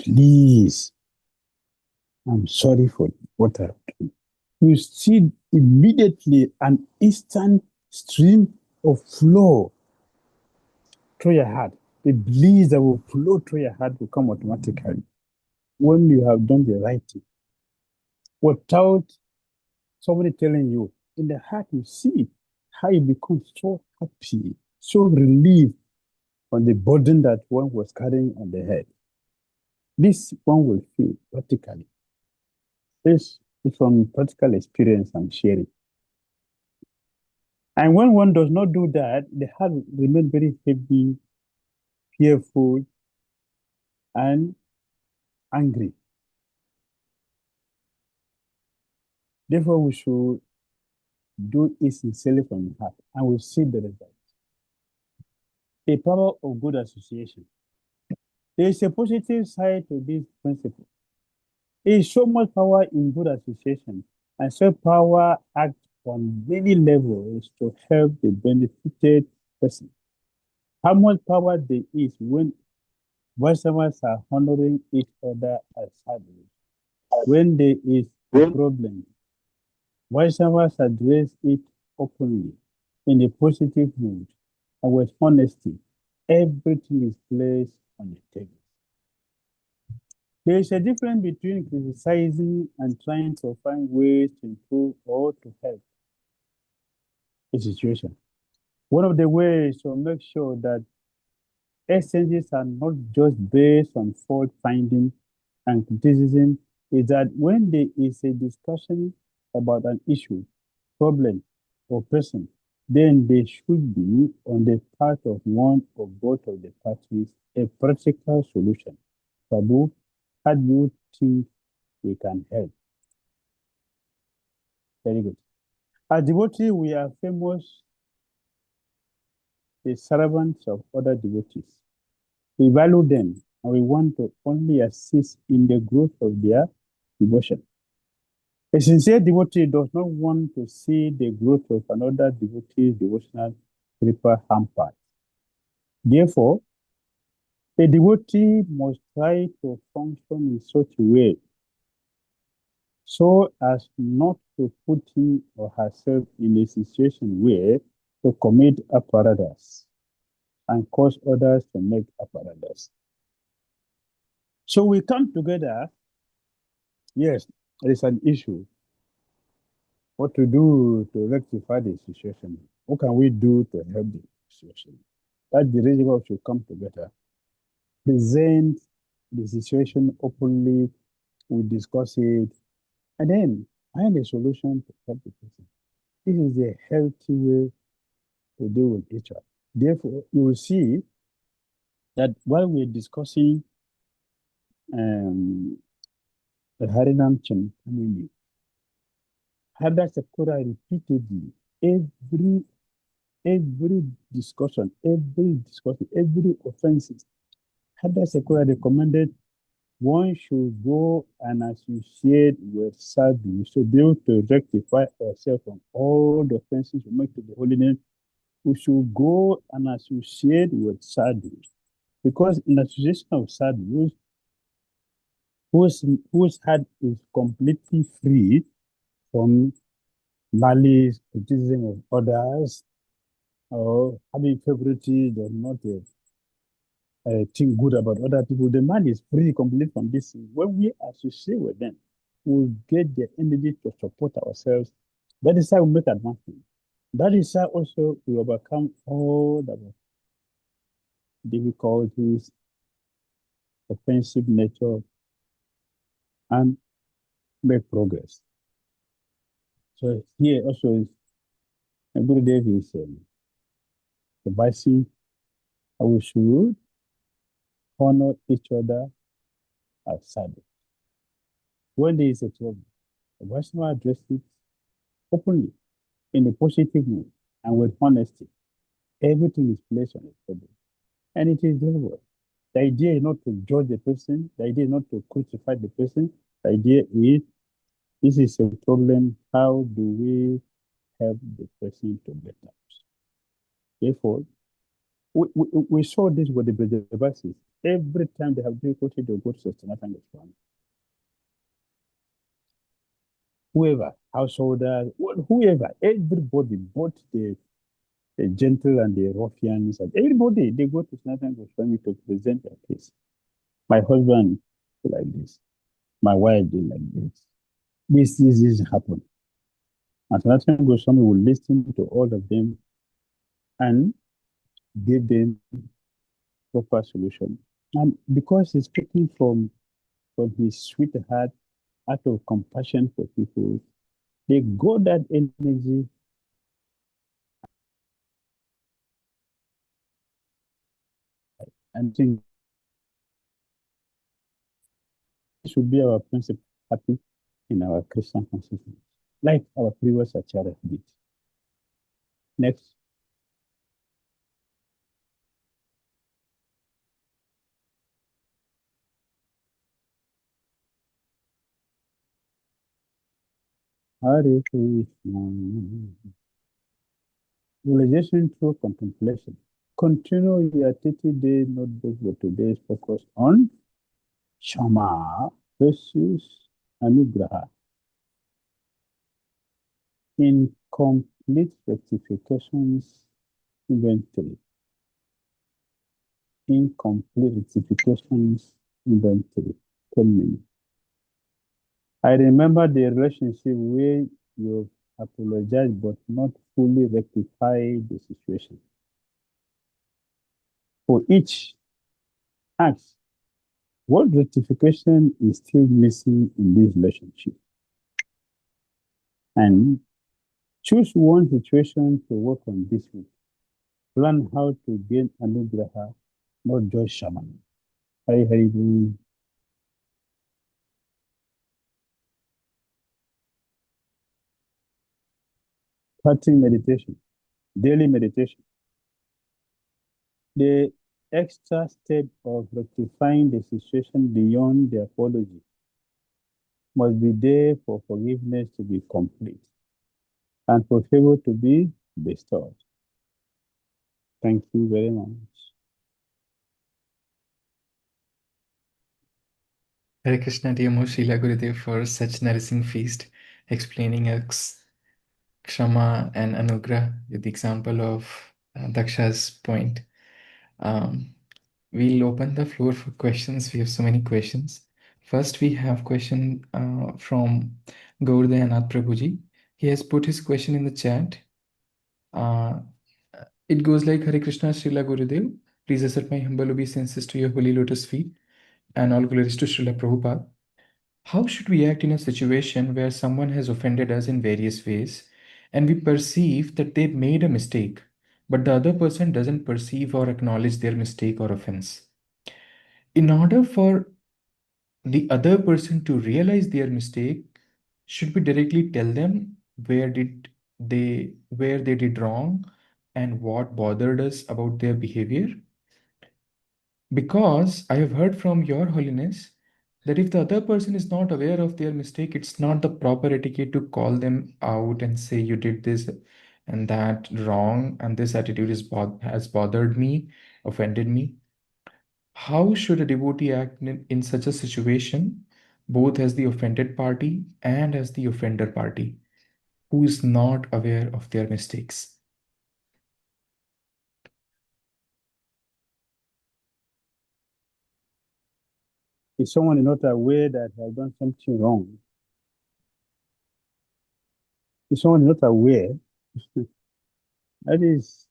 Please, I'm sorry for what I've done. You see immediately an instant stream of flow through your heart. The bliss that will flow through your heart will come automatically when you have done the right thing. Without somebody telling you, in the heart you see how you become so happy, so relieved on the burden that one was carrying on the head. This one will feel practically. This is from practical experience I'm sharing. And when one does not do that, the heart remains very heavy, fearful, and angry. Therefore, we should do it sincerely from the heart, and we'll see the result. The power of good association. There is a positive side to this principle. There is so much power in good association, and so power acts on many levels to help the benefited person. How much power there is when Vaishnavas are honoring each other as sadhus. When there is a problem, Vaishnavas address it openly, in a positive mood, and with honesty. Everything is placed on the table. There is a difference between criticizing and trying to find ways to improve or to help a situation. One of the ways to make sure that exchanges are not just based on fault finding and criticism is that when there is a discussion about an issue, problem, or person, then there should be, on the part of one or both of the parties, a practical solution. Prabhu, how do you think we can help? Very good. As devotees, we are famous, the servants of other devotees. We value them and we want to only assist in the growth of their devotion. A sincere devotee does not want to see the growth of another devotee's devotional tripper hampered. Therefore, a devotee must try to function in such a way so as not to put him or herself in a situation where to commit Aparadhas and cause others to make Aparadhas. So we come together. Yes, there is an issue. what to do to rectify the situation. What can we do to help the situation? That's the reason why we should come together, present the situation openly, we discuss it, and then find a solution to help the person. This is a healthy way to deal with each other. Therefore, you will see that while we're discussing the Harinam Chantamini, Hadha Sakura repeatedly, every discussion, every offenses, Hadha Sakura recommended one should go and associate with sadhu to be able to rectify ourselves from all the offenses we make to the holy name. We should go and associate with sadhus, because in association of sadhus, whose heart is completely free from malice, criticism of others, or having favoritism or not think good about other people. The man is free completely from this. When we associate with them, we get the energy to support ourselves. That is how we make advancement. That is how also we overcome all the difficulties, offensive nature, and make progress. So here also is Gurudev is advising how we should honor each other as sadhu. When there is a trouble, the Vaishnava address it openly, in a positive mood, and with honesty. Everything is placed on the table, and it is delivered. The idea is not to judge the person. The idea is not to crucify the person. The idea is, this is a problem. How do we help the person to get out? Therefore, we saw this with the Brajavasis. Every time they have difficulty, they go to Kṣamā and Swami. Whoever, householder, whoever, everybody, both the gentle and the ruffians, and everybody, they go to Sanatana Goswami to present their case. My husband did like this. My wife did like this. This happened. And Sanatana Goswami will listen to all of them and give them proper solution. And because he's speaking from his sweet heart, out of compassion for people, they got that energy and think should be our principle, happy in our Christian consciousness, like our previous Acharya did. Next. Hare Krishna. Realization through contemplation. Continue your 30-day notebook, but today's focus on Kṣamā versus Anugraha. Incomplete rectifications inventory. Incomplete rectifications inventory. 10 minutes. I remember the relationship where you apologize but not fully rectify the situation. For each, ask, what rectification is still missing in this relationship? And choose one situation to work on this week. Plan how to gain Anugraha, not just Kṣamā. Hari Hari Bol. Starting meditation, daily meditation. The extra step of rectifying the situation beyond the apology must be there for forgiveness to be complete and for favor to be bestowed. Thank you very much. Hare Krishna, dear Srila Gurudev, for such nourishing feast, explaining us Kṣamā and Anugraha with the example of Daksha's point. We'll open the floor for questions. We have so many questions. First, we have question from Gaurdayanath Prabhuji. He has put his question in the chat. It goes like, Hare Krishna, Srila Gurudev, please accept my humble obeisances to your holy lotus feet, and all glories to Srila Prabhupada. How should we act in a situation where someone has offended us in various ways, and we perceive that they've made a mistake, but the other person doesn't perceive or acknowledge their mistake or offense? In order for the other person to realize their mistake, should we directly tell them where they did wrong and what bothered us about their behavior? Because I have heard from Your Holiness that if the other person is not aware of their mistake, it's not the proper etiquette to call them out and say, you did this and that wrong, and this attitude has bothered me, offended me. How should a devotee act in such a situation, both as the offended party and as the offender party, who is not aware of their mistakes? If someone is not aware that they have done something wrong, if someone is not aware, that is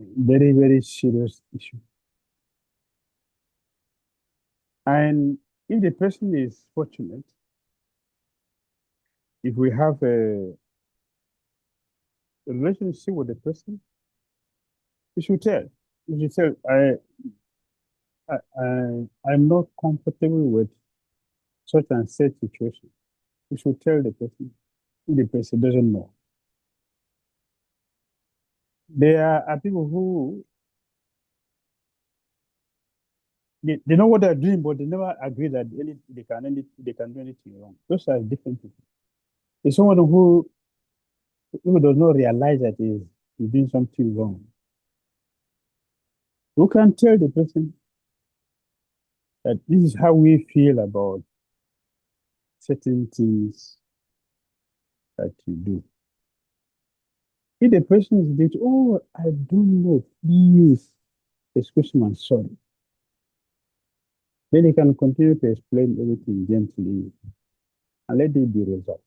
very, very serious issue. And if the person is fortunate, if we have a relationship with the person, you should tell. You should tell, I'm not comfortable with such and such situation. You should tell the person if the person doesn't know. There are people who they know what they're doing, but they never agree that they can do anything wrong. Those are different people. It's someone who does not realize that he's doing something wrong. Who can tell the person that this is how we feel about certain things that you do. If the person is going, oh, I don't know, please, excuse me, sorry. Then he can continue to explain everything gently and let it be resolved.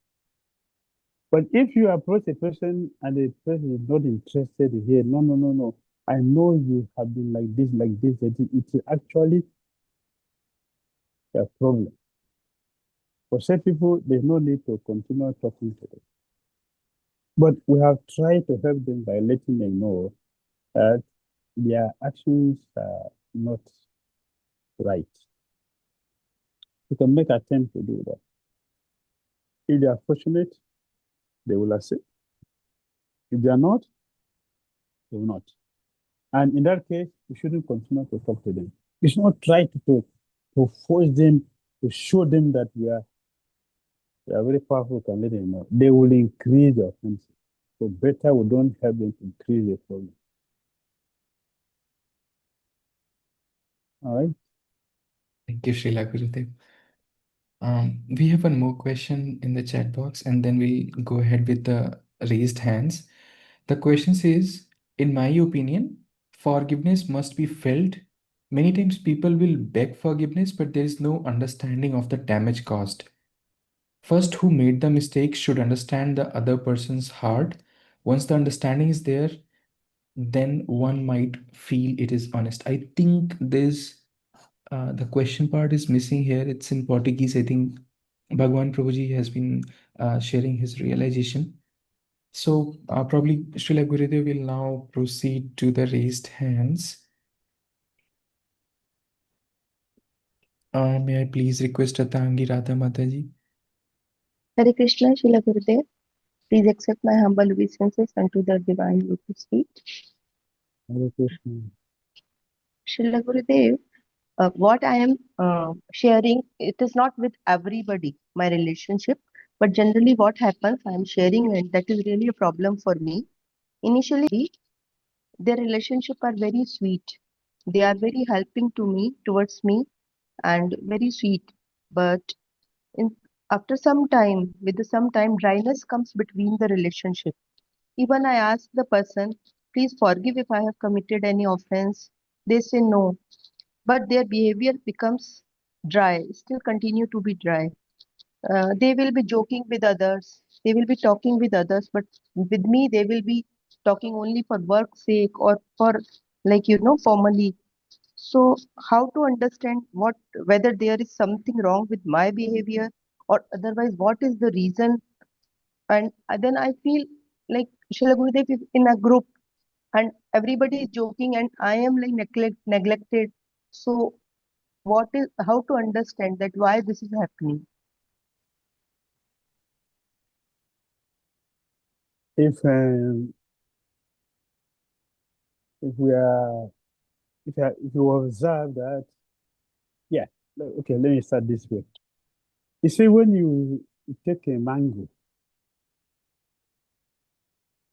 But if you approach a person and the person is not interested to hear, no, I know you have been like this, it is actually a problem. For some people, there's no need to continue talking to them. But we have tried to help them by letting them know that their actions are not right. You can make attempt to do that. If they are fortunate, they will accept. If they are not, they will not. And in that case, you shouldn't continue to talk to them. You should not try to force them, to show them that we are very powerful, can let them know. They will increase the offense. So better we don't help them to increase the problem. All right. Thank you, Srila Gurudev. We have one more question in the chat box, and then we'll go ahead with the raised hands. The question says, in my opinion, forgiveness must be felt. Many times people will beg forgiveness, but there is no understanding of the damage caused. First, who made the mistake should understand the other person's heart. Once the understanding is there, then one might feel it is honest. I think this the question part is missing here. It's in Portuguese. I think Bhagwan Prabhuji has been sharing his realization. So probably Srila Gurudev will now proceed to the raised hands. May I please request Atangi Radha Mataji? Hare Krishna, Srila Gurudev. Please accept my humble obeisances unto the divine lotus feet. Hare Krishna. Srila Gurudev, what I am sharing, it is not with everybody, my relationship, but generally what happens, I am sharing, and that is really a problem for me. Initially, their relationship are very sweet. They are very helping towards me, and very sweet. But after some time, dryness comes between the relationship. Even I ask the person, please forgive if I have committed any offense. They say no, but their behavior becomes dry, still continue to be dry. They will be joking with others, they will be talking with others, but with me, they will be talking only for work's sake or for, like, formally. So, how to understand whether there is something wrong with my behavior, or otherwise, what is the reason? And then I feel like, Srila Gurudev is in a group and everybody is joking and I am like neglected. So, how to understand that why this is happening? If we are if you observe that, yeah, okay, let me start this way. You see, when you take a mango,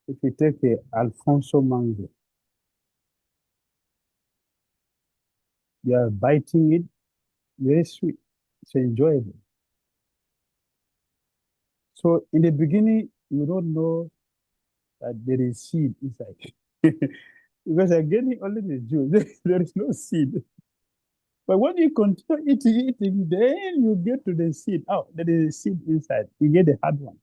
if you take a Alfonso mango, you are biting it, very sweet, it's enjoyable. So in the beginning, you don't know that there is seed inside. Because you're getting only the juice, there is no seed. But when you continue eating, then you get to the seed. Oh, there is a seed inside. You get the hard one.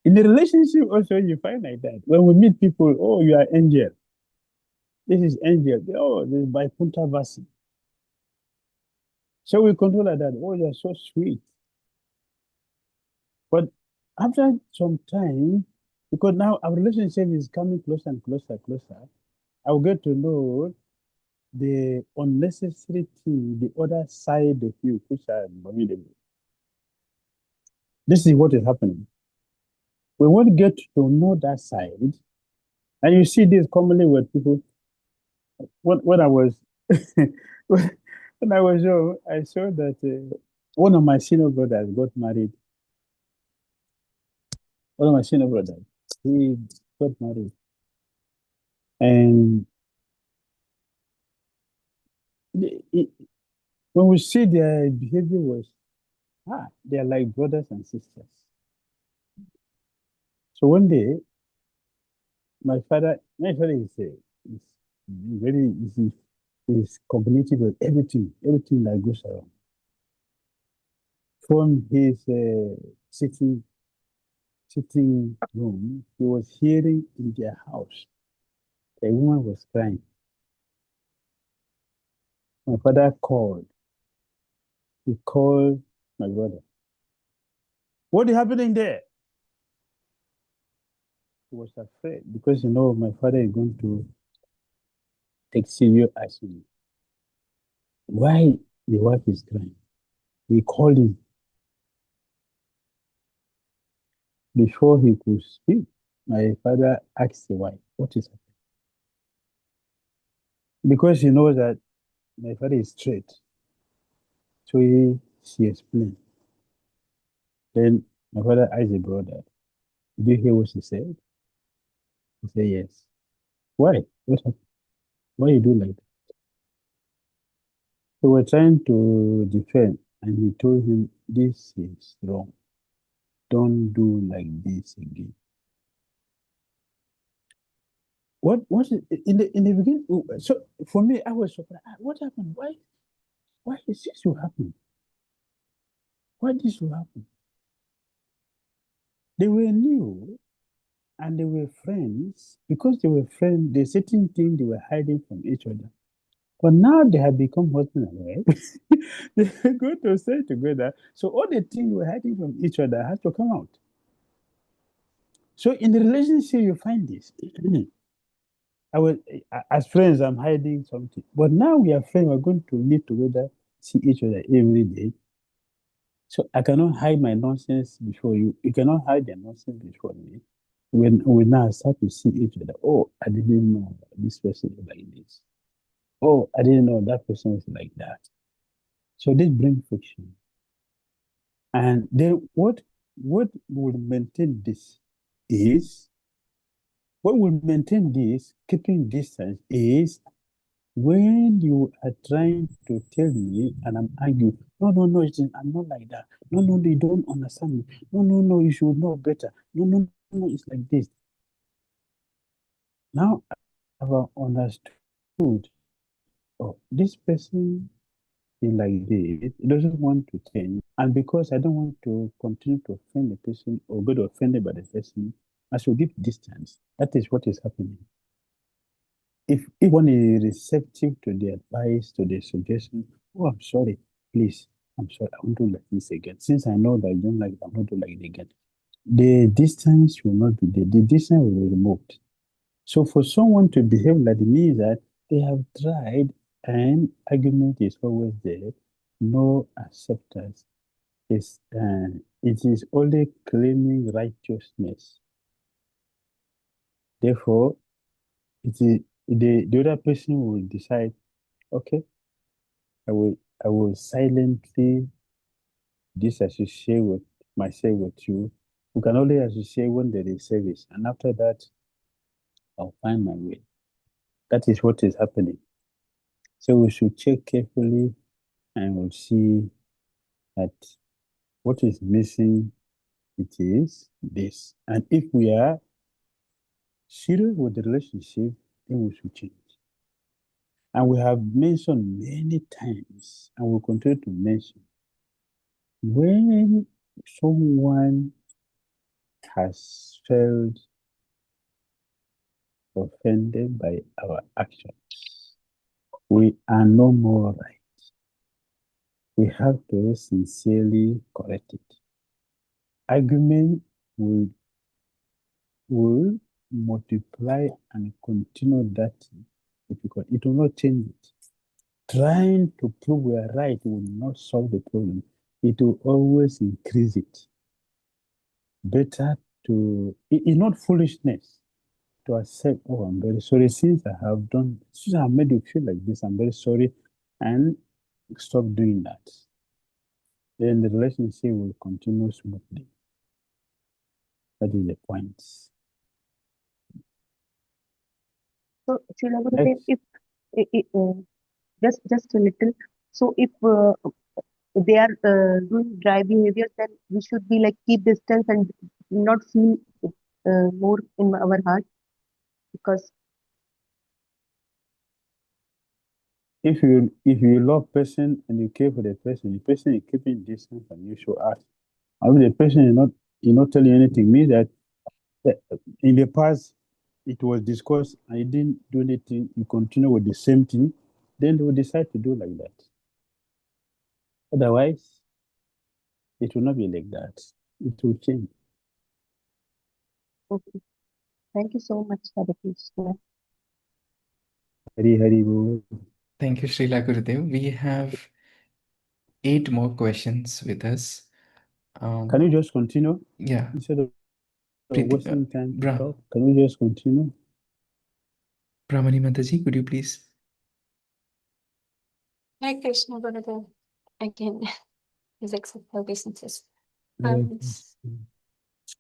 In the relationship also, you find like that. When we meet people, oh, you are angel. This is angel. Oh, this is by Punta Vasi. So we control like that. Oh, you're so sweet. But after some time, because now our relationship is coming closer and closer, I will get to know the unnecessary thing, the other side of you, which are abominable. This is what is happening. We want to get to know that side, and you see this commonly with people. When I was when I was young, I saw that one of my senior brothers got married. One of my senior brothers, he got married, and when we see their behavior was, they are like brothers and sisters. So one day, my father is very easy, is cognitive with everything that goes around. From his sitting room, he was hearing in their house a woman was crying. My father called. He called my brother. What is happening there? He was afraid because my father is going to take serious action. Why the wife is crying? He called him. Before he could speak, my father asked the wife, what is happening? Because he knows that my father is straight. So she explained. Then my father asked the brother, did you hear what she said? He said, yes. Why? What happened? Why you do like that? They were trying to defend, and he told him, this is wrong. Don't do like this again. What was it in the beginning? So for me, I was surprised. What happened? Why is this to happen? Why this will happen? They were new and they were friends. Because they were friends, the certain thing they were hiding from each other. But now they have become husband and wife. They're going to stay together. So all the things we're hiding from each other has to come out. So in the relationship, you find this. As friends, I'm hiding something. But now we are friends, we're going to live together, see each other every day. So I cannot hide my nonsense before you. You cannot hide your nonsense before me. When we now start to see each other, oh, I didn't know this person is like this. Oh, I didn't know that person is like that. So this brings friction. And then what will maintain this is, what will maintain this, keeping distance, is when you are trying to tell me and I'm arguing, no, I'm not like that. No, you don't understand me. No, you should know better. No, it's like this. Now I've understood, oh, this person is like this, it doesn't want to change. And because I don't want to continue to offend the person or get offended by the person, I should give distance. That is what is happening. If one is receptive to the advice, to the suggestion, oh, I'm sorry, please, I'm sorry, I won't do like this again. Since I know that you don't like it, I'm not do like it again. The distance will not be there. The distance will be removed. So for someone to behave like me, that they have tried and argument is always there, no acceptance. It is only claiming righteousness. Therefore, it is the other person will decide, okay, I will silently disassociate with myself with you. We can only associate when there is service, and after that, I'll find my way. That is what is happening. So we should check carefully and we'll see that what is missing, it is this. And if we are serious with the relationship, then we should change. And we have mentioned many times, and we'll continue to mention, when someone has felt offended by our actions, we are no more right. We have to sincerely correct it. Argument will multiply and continue that because it will not change it. Trying to prove we are right will not solve the problem. It will always increase it. Better to, it's not foolishness to accept, oh, I'm very sorry, since I have made you feel like this, I'm very sorry, and stop doing that. Then the relationship will continue smoothly. That is the point. So, Srila Gurudev, if just a little. So, if they are doing dry behavior, then we should be like keep distance and not feel more in our heart, because if you love person and you care for the person is keeping distance from you, should ask. I mean, the person is not telling you anything, means that in the past it was discussed and you didn't do anything, you continue with the same thing, then they will decide to do like that. Otherwise, it will not be like that. It will change. okay. Thank you so much, Hare Krishna. Hari Hari Bol. Thank you, Srila Gurudev. We have 8 more questions with us. Can you just continue? Yeah. Instead of Preeti, wasting time to Bra- talk, can you just continue? Brahmani Mataji, could you please? Hare Krishna, Gurudev. Again, his acceptable businesses. Hare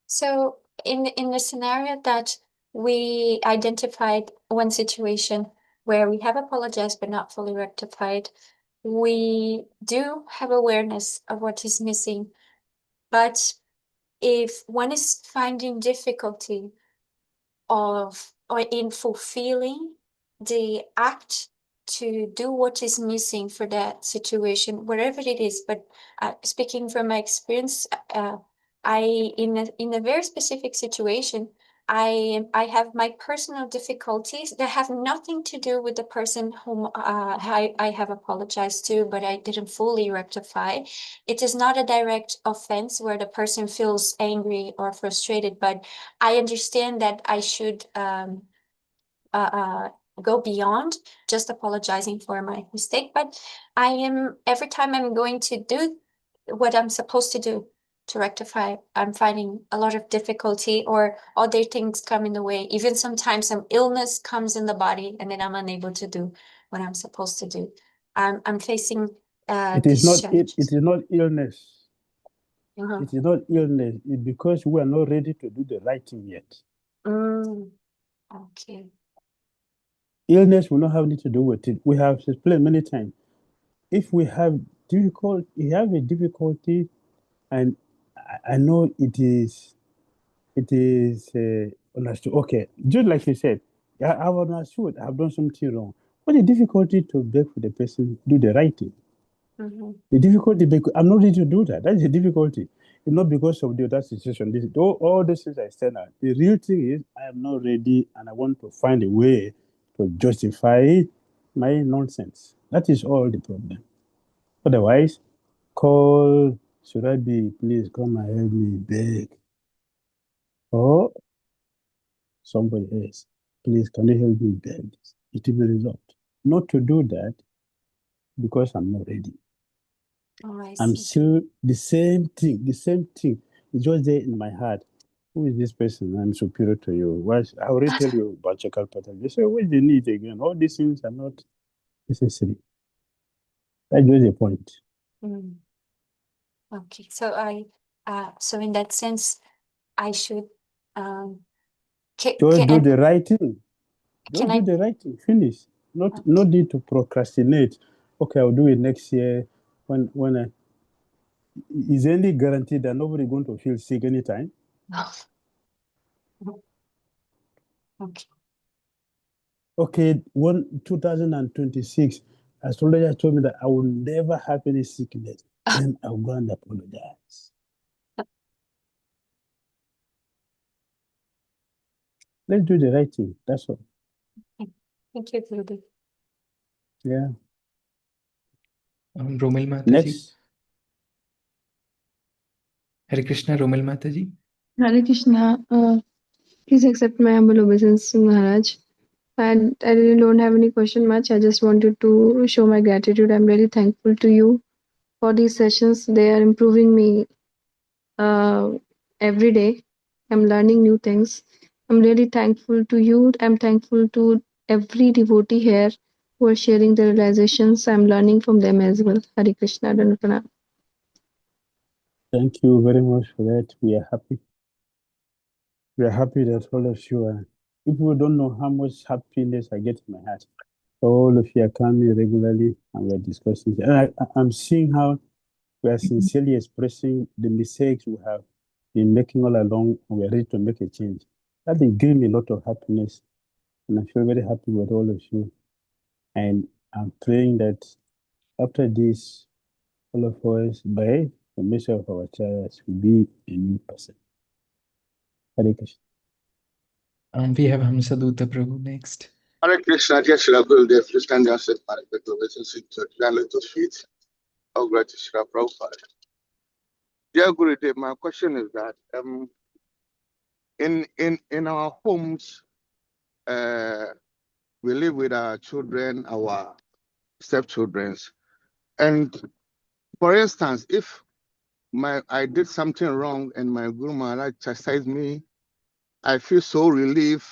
So in the scenario that we identified one situation where we have apologized but not fully rectified, we do have awareness of what is missing. But if one is finding difficulty or in fulfilling the act to do what is missing for that situation, wherever it is, but speaking from my experience, in a very specific situation, I have my personal difficulties that have nothing to do with the person whom I have apologized to, but I didn't fully rectify. It is not a direct offense where the person feels angry or frustrated, but I understand that I should go beyond just apologizing for my mistake. But every time I'm going to do what I'm supposed to do to rectify, I'm finding a lot of difficulty or other things come in the way. Even sometimes some illness comes in the body and then I'm unable to do what I'm supposed to do. I'm facing It is not illness. Uh-huh. It is not illness. It's because we are not ready to do the right thing yet. Okay. Illness will not have anything to do with it. We have explained many times. If we have a difficulty, and I know it is understood. Okay, just like you said, I was understood. I've done something wrong. What is the difficulty to beg for the person to do the right thing? The difficulty, because I'm not ready to do that. That's the difficulty. It's not because of the other situation. All these things are external. The real thing is I am not ready and I want to find a way to justify my nonsense. That is all the problem. Otherwise, call, should I be, please come and help me, beg. Or somebody else, please, can you help me beg this? It will be resolved. Not to do that because I'm not ready. Oh, I I'm see. still the same thing. It's just there in my heart. Who is this person? I'm superior to you. I already tell you about check-out pattern. They say, what's the need again? All these things are not necessary. That's just the point. Mm. Okay, so so in that sense, I should Just do the right thing. Just can do I the right thing. Finish. No need to procrastinate. Okay, I'll do it next year. When is any guarantee that nobody going to feel sick anytime? Okay. Okay, 2026, astrologer told me that I will never have any sickness. Then I'll go and apologize. Let's do the right thing. That's all. Thank you, Gurudev. Yeah. Romil Mataji. Next. Hare Krishna, Romil Mataji. Hare Krishna. Please accept my humble obeisance, Maharaj. And I really don't have any question much. I just wanted to show my gratitude. I'm really thankful to you for these sessions. They are improving me every day. I'm learning new things. I'm really thankful to you. I'm thankful to every devotee here who are sharing their realizations. I'm learning from them as well. Hare Krishna. Anugraha. Thank you very much for that. We are happy. We are happy that all of you are. If you don't know how much happiness I get in my heart, all of you are coming regularly and we're discussing. And I'm seeing how we are sincerely expressing the mistakes we have been making all along, and we're ready to make a change. That will give me a lot of happiness, and I feel very happy with all of you. And I'm praying that after this, all of us, by the mercy of our chariots, will be a new person. Hare Krishna. We have Hamsaduta Prabhu next. Hare Krishna, dear Srila Gurudev, please stand and sit by the obeisance to the little feet of gratitude, Srila Prabhupada. Dear Gurudev, my question is that in our homes, we live with our children, our stepchildren, and for instance, if I did something wrong and my Guru Maharaj chastised me, I feel so relieved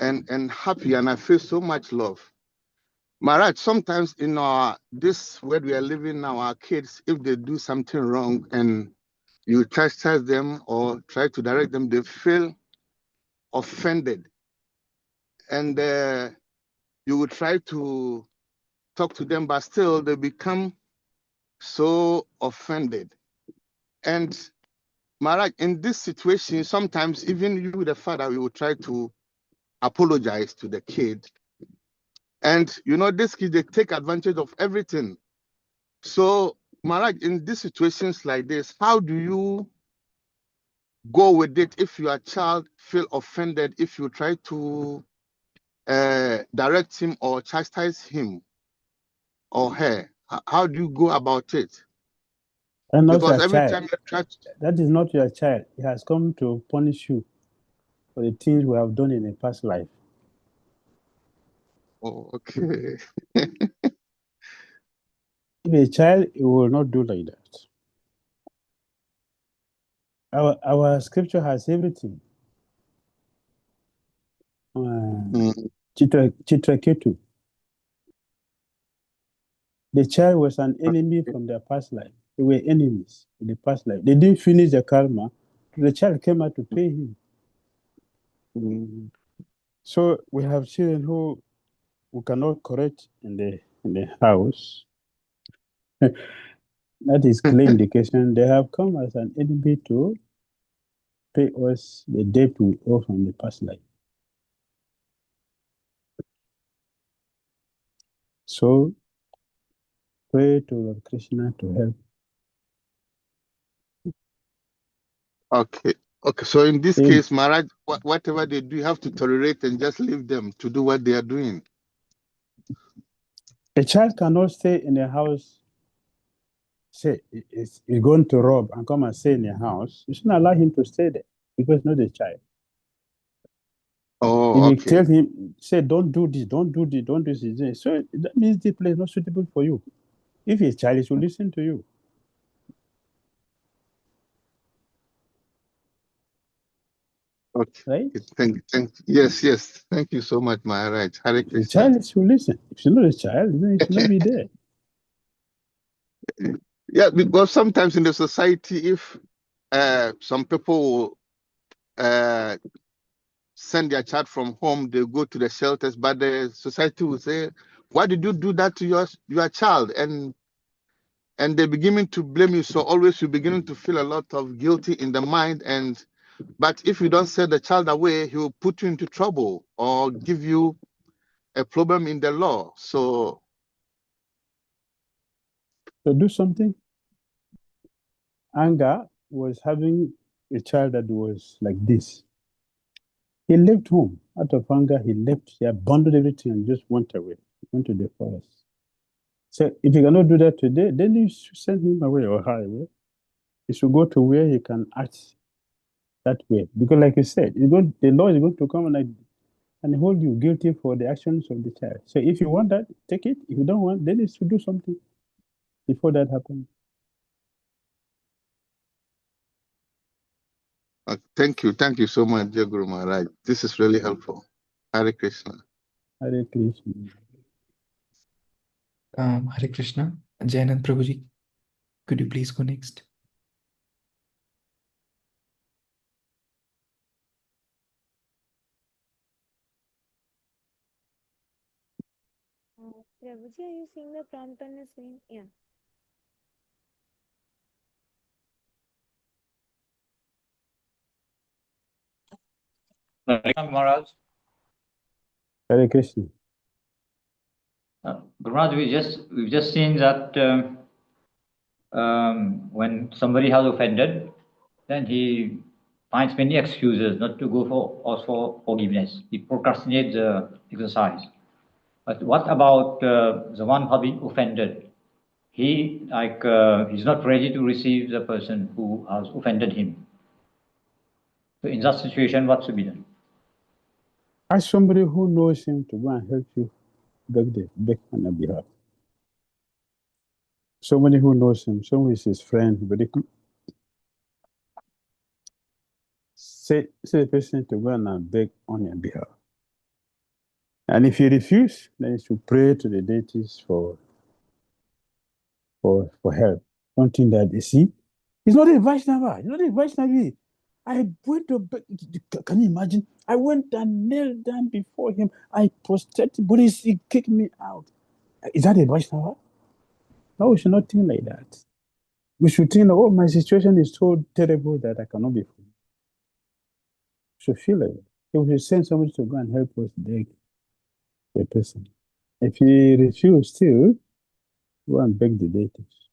and happy, and I feel so much love. Maharaj, sometimes in this where we are living now, our kids, if they do something wrong and you chastise them or try to direct them, they feel offended. And you will try to talk to them, but still they become so offended. And Maharaj, in this situation, sometimes even you, the father, you will try to apologize to the kid. And you know, this kid, they take advantage of everything. So, Maharaj, in these situations like this, how do you go with it if your child feel offended, if you try to direct him or chastise him or her? How do you go about it? And not Because your every child. time you try to... That is not your child. He has come to punish you for the things we have done in a past life. Oh, okay. If a child, he will not do like that. Our scripture has everything. Chitraketu. The child was an enemy from their past life. They were enemies in the past life. They didn't finish the karma. The child came out to pay him. So we have children who cannot correct in the house. That is clear indication they have come as an enemy to pay us the debt we owe from the past life. So pray to Lord Krishna to help. Okay. Okay. So in this case, Maharaj, whatever they do, you have to tolerate and just leave them to do what they are doing. A child cannot stay in a house, say, he's going to rob and come and stay in a house. You shouldn't allow him to stay there because he's not a child. Oh, if you okay. tell him, say, don't do this, don't do this, don't do this, so that means this place is not suitable for you. If he's a child, he should listen to you. Okay. Right? Yes. Thank you so much, Maharaj. Hare The Krishna. child should listen. If you're not a child, then you should not be there. Yeah, because sometimes in the society, if some people send their child from home, they go to the shelters, but the society will say, why did you do that to your child? And they're beginning to blame you. So always you're beginning to feel a lot of guilty in the mind. But if you don't send the child away, he will put you into trouble or give you a problem in the law. So do something. Anga was having a child that was like this. He left home. Out of anger, he left. He abandoned everything and just went away. Went to the forest. So if you cannot do that today, then you should send him away or her away. He should go to where he can act that way. Because like you said, the law is going to come and hold you guilty for the actions of the child. So if you want that, take it. If you don't want, then you should do something before that happens. thank you so much, dear Guru Maharaj. This is really helpful. Hare Krishna. Hare Krishna. Hare Krishna. Jayanand Prabhuji, could you please go next? Prabhuji, are you seeing the prompt on the screen? Yeah. Maharaj. Hare Krishna. Maharaj, we've just seen that when somebody has offended, then he finds many excuses not to go for forgiveness. He procrastinates the exercise. But what about the one who has been offended? He's not ready to receive the person who has offended him. So in that situation, what should be done? Ask somebody who knows him to go and help you beg on your behalf. Somebody who knows him, someone is his friend, but he could say the person to go and beg on your behalf. And if you refuse, then you should pray to the deities for help. Don't think that, you see, he's not a Vaishnava. He's not a Vaishnavi. I went to beg. Can you imagine? I went and knelt down before him. I prostrated, but he kicked me out. Is that a Vaishnava? No, we should not think like that. We should think, oh, my situation is so terrible that I cannot be free. We should feel like it. So we should send somebody to go and help us beg the person. If he refuses still, go and beg the deities.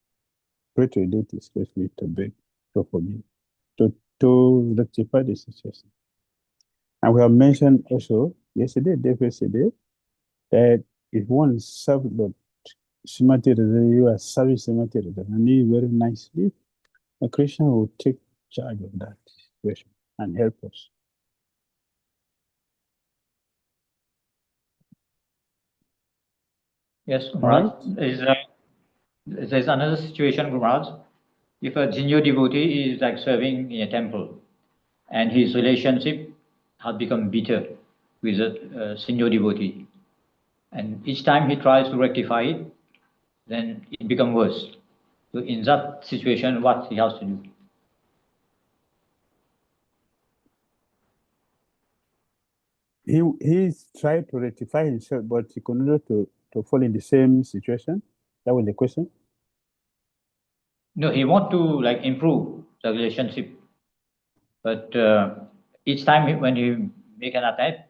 Pray to the deities, especially to beg, to forgive, to rectify the situation. And we have mentioned also yesterday, that if one serves Lord Srimati Radha, you are serving Srimati Radharani very nicely, a Krishna will take charge of that situation and help us. Yes, Maharaj. There's another situation, Maharaj. If a genuine devotee is like serving in a temple and his relationship has become bitter with a senior devotee, and each time he tries to rectify it, then it becomes worse. So in that situation, what he has to do? He's tried to rectify himself, but he continued to fall in the same situation. That was the question. No, he wants to like improve the relationship, but each time when he make an attempt,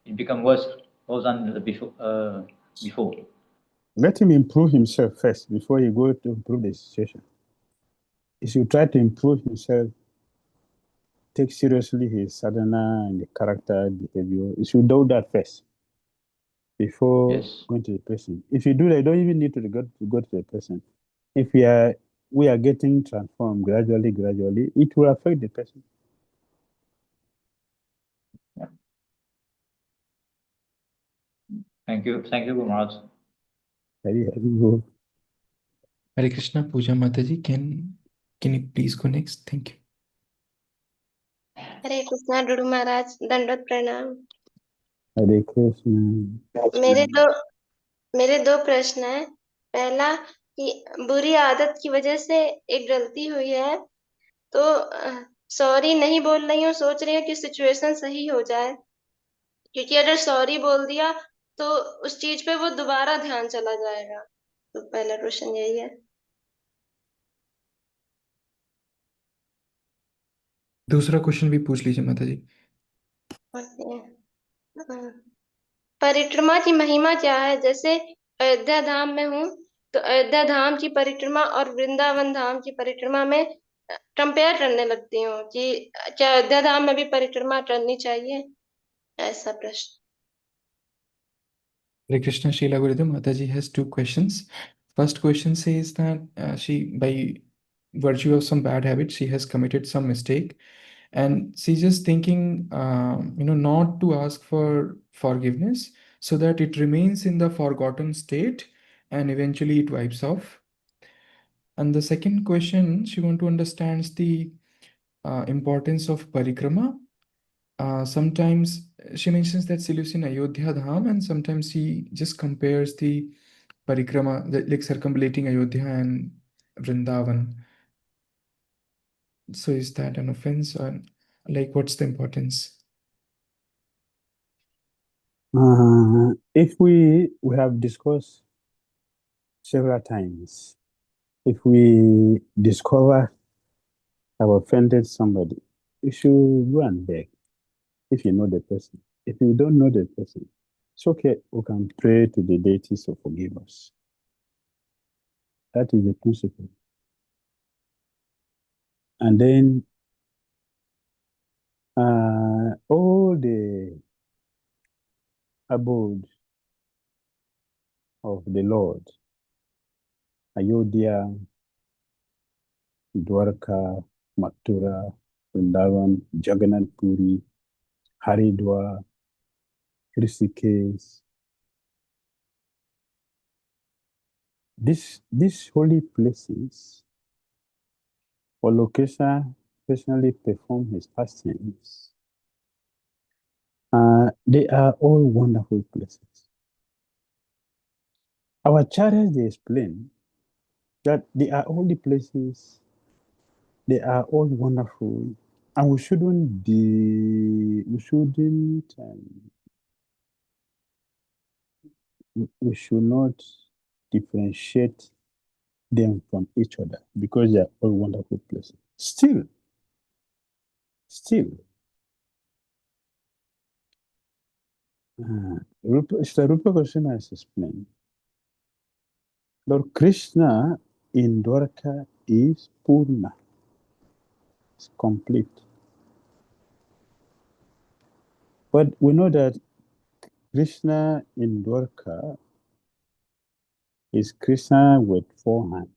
it becomes worse than before. Let him improve himself first before he go to improve the situation. He should try to improve himself, take seriously his sadhana and the character, behavior. You should do that first before Yes. going to the person. If you do that, you don't even need to go to the person. If we are getting transformed gradually, it will affect the person. Thank you, Guru Maharaj. Hari Bol. Hare Krishna, Pooja Mataji, can you please go next? Thank you. हरे कृष्णा गुरु महाराज दंडवत प्रणाम। Hare Krishna. मेरे दो प्रश्न है। पहला कि बुरी आदत की वजह से एक गलती हुई है, तो सॉरी नहीं बोल रही हूँ, सोच रही हूँ कि सिचुएशन सही हो जाए, क्योंकि अगर सॉरी बोल दिया तो उस चीज पे वो दोबारा ध्यान चला जाएगा। तो पहला क्वेश्चन यही है। दूसरा क्वेश्चन भी पूछ लीजिए माता जी। परिक्रमा की महिमा क्या है? जैसे अयोध्या धाम में हूँ, तो अयोध्या धाम की परिक्रमा और वृंदावन धाम की परिक्रमा में कंपेयर करने लगती हूँ कि क्या अयोध्या धाम में भी परिक्रमा करनी चाहिए, ऐसा प्रश्न। Hare Krishna, Srila Gurudev. Mataji has two questions. First question says that she, by virtue of some bad habit, she has committed some mistake, and she's just thinking, not to ask for forgiveness, so that it remains in the forgotten state, and eventually it wipes off. And the second question, she want to understand the importance of parikrama. Sometimes she mentions that she lives in Ayodhya Dham, and sometimes she just compares the parikrama, like circumambulating Ayodhya and Vrindavan. So is that an offense, or like what's the importance? If we have discussed several times, if we discover have offended somebody, you should go and beg if you know the person. If you don't know the person, it's okay. We can pray to the deities to forgive us. That is the principle. And then all the abode of the Lord, Ayodhya, Dwarka, Mathura, Vrindavan, Jagannath Puri, Haridwar, Rishikesh. These holy places, for location personally perform his pastimes. They are all wonderful places. Our acharyas, they explain that they are all the places, they are all wonderful, and we shouldn't we should not differentiate them from each other because they are all wonderful places. Still, Sri Rupa Goswami has explained, Lord Krishna in Dwarka is Purna, it's complete. But we know that Krishna in Dwarka is Krishna with 4 hands.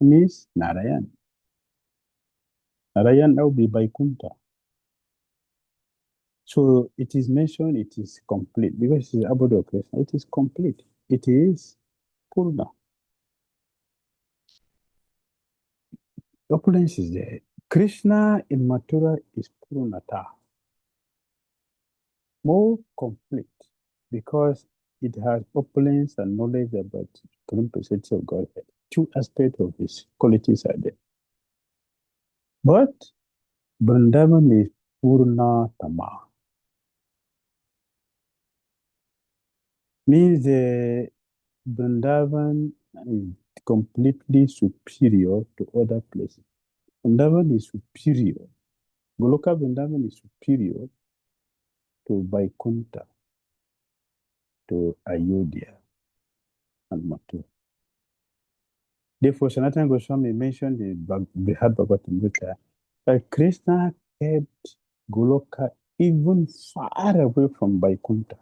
It means Narayan. Narayan now be Vaikuntha. So it is mentioned, it is complete because it is abode of Krishna. It is complete. It is Purna. Opulence is there. Krishna in Mathura is Purnata. More complete because it has opulence and knowledge about the simplicity of Godhead. 2 aspects of his qualities are there. But Vrindavan is Purnatama. Means Vrindavan is completely superior to other places. Vrindavan is superior. Goloka Vrindavan is superior to Vaikuntha, to Ayodhya. and Mathura. Therefore, Sanatana Goswami mentioned in Brihad Bhagavatamrita that Krishna kept Goloka even far away from Vaikuntha.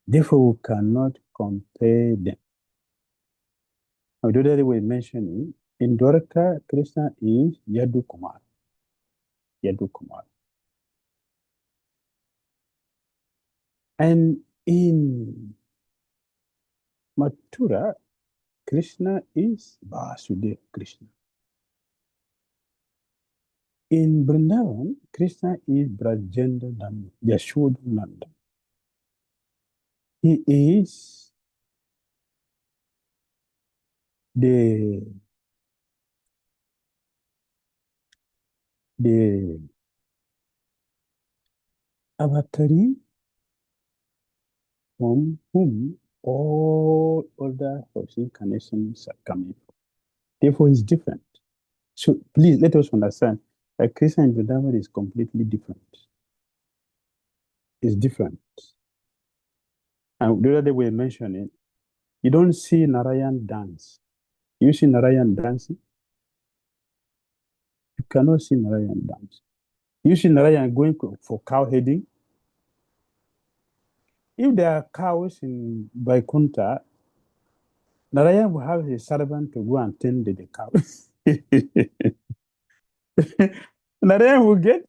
Therefore, we cannot compare them. Now, the other way mentioning, in Dwarka, Krishna is Yadu Kumar. Yadu Kumar. And in Mathura, Krishna is Vasudeva Krishna. In Vrindavan, Krishna is Brajendra Nanda, Yashoda Nanda. He is the avatari from whom all other incarnations are coming from. Therefore, he's different. So please let us understand that Krishna in Vrindavan is completely different. It's different. And the other way of mentioning, you don't see Narayan dance. You see Narayan dancing? You cannot see Narayan dance. You see Narayan going for cow heading? If there are cows in Vaikuntha, Narayan will have his servant to go and tend the cows. Narayan will get,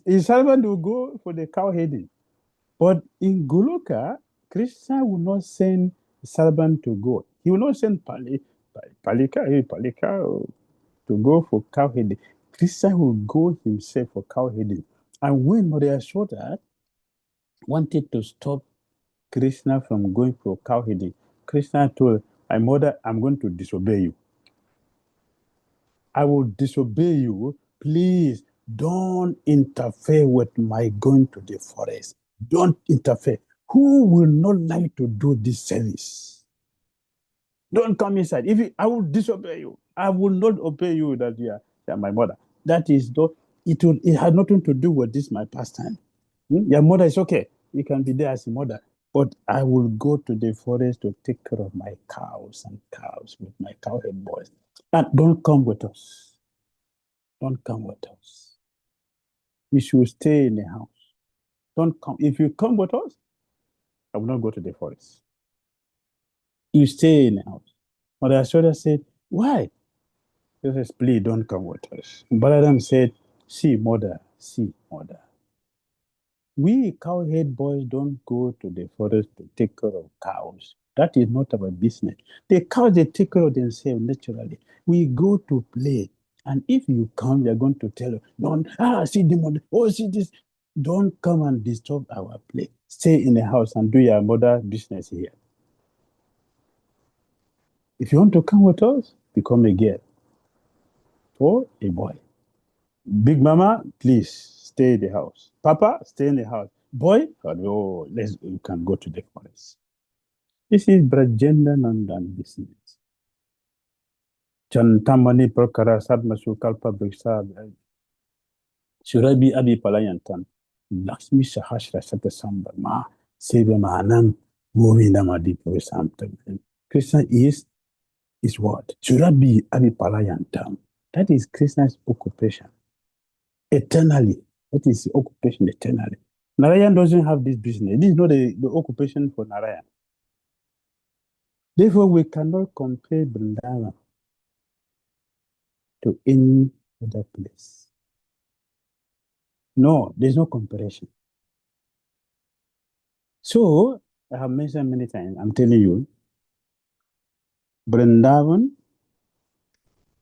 his servant will go for the cow heading. But in Goloka, Krishna will not send servant to go. He will not send Palika to go for cow heading. Krishna will go himself for cow heading. And when Mother Yashoda wanted to stop Krishna from going for cow heading, Krishna told, my mother, I'm going to disobey you. I will disobey you. Please don't interfere with my going to the forest. Don't interfere. Who will not like to do this service? Don't come inside. I will disobey you. I will not obey you that you are my mother. That is it had nothing to do with this my pastime. Your mother is okay. You can be there as a mother. But I will go to the forest to take care of my cows with my cowhead boys. And don't come with us. Don't come with us. We should stay in the house. Don't come. If you come with us, I will not go to the forest. You stay in the house. Mother Yashoda said, why? He says, please don't come with us. Balaram said, see, mother. We cowhead boys don't go to the forest to take care of cows. That is not our business. The cows, they take care of themselves naturally. We go to play. And if you come, we are going to tell you, don't, see the mother, see this. Don't come and disturb our play. Stay in the house and do your mother business here. If you want to come with us, become a girl or a boy. Big mama, please stay in the house. Papa, stay in the house. Boy, you can go to the forest. This is Brajendra Nandan business. Chantamani Prakara Sadmasu Kalpa Briksab Surabi Abi Palayantan Lakshmi Sahasra Satasambama Sevamanam Govindamadi Purusamtam. Krishna is what? Surabi Abi Palayantam. That is Krishna's occupation. Eternally. That is occupation eternally. Narayan doesn't have this business. This is not the occupation for Narayan. Therefore, we cannot compare Vrindavan to any other place. No, there's no comparison. So, I have mentioned many times, I'm telling you, Vrindavan,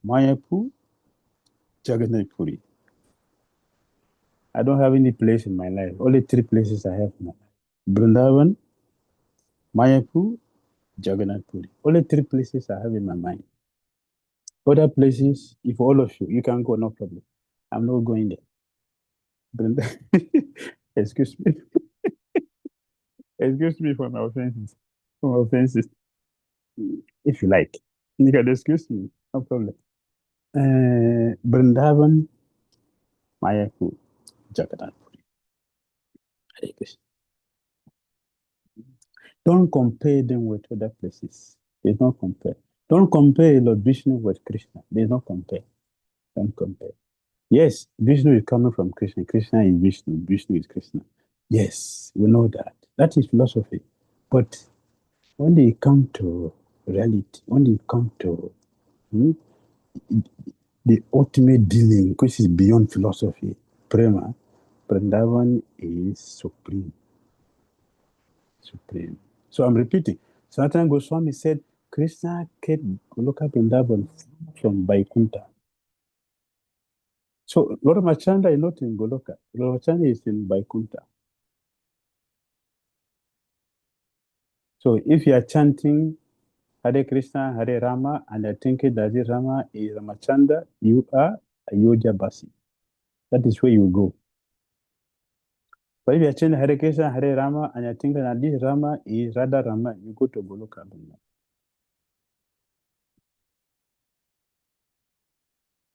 Mayapur, Jagannath Puri. I don't have any place in my life. Only 3 places I have in my life. Vrindavan, Mayapur, Jagannath Puri. Only 3 places I have in my mind. Other places, if all of you can go, no problem. I'm not going there. Excuse me. Excuse me for my offenses. If you like. You can excuse me. No problem. Vrindavan, Mayapur, Jagannath Puri. Hare Krishna. Don't compare them with other places. There's no compare. Don't compare Lord Vishnu with Krishna. There's no compare. Don't compare. Yes, Vishnu is coming from Krishna. Krishna is Vishnu. Vishnu is Krishna. Yes, we know that. That is philosophy. But when they come to reality, when they come to the ultimate dealing, which is beyond philosophy, prema, Vrindavan is supreme. Supreme. So I'm repeating. Sanatana Goswami said, Krishna kept Goloka Vrindavan from Vaikuntha. So Lord Machanda is not in Goloka. Lord Machanda is in Vaikuntha. So if you are chanting Hare Krishna, Hare Rama, and I think that Hare Rama is Ramachanda, you are Ayodhya Basi. That is where you go. But if you are chanting Hare Krishna, Hare Rama, and I think that this Rama is Radha Rama, you go to Goloka Vrindavan.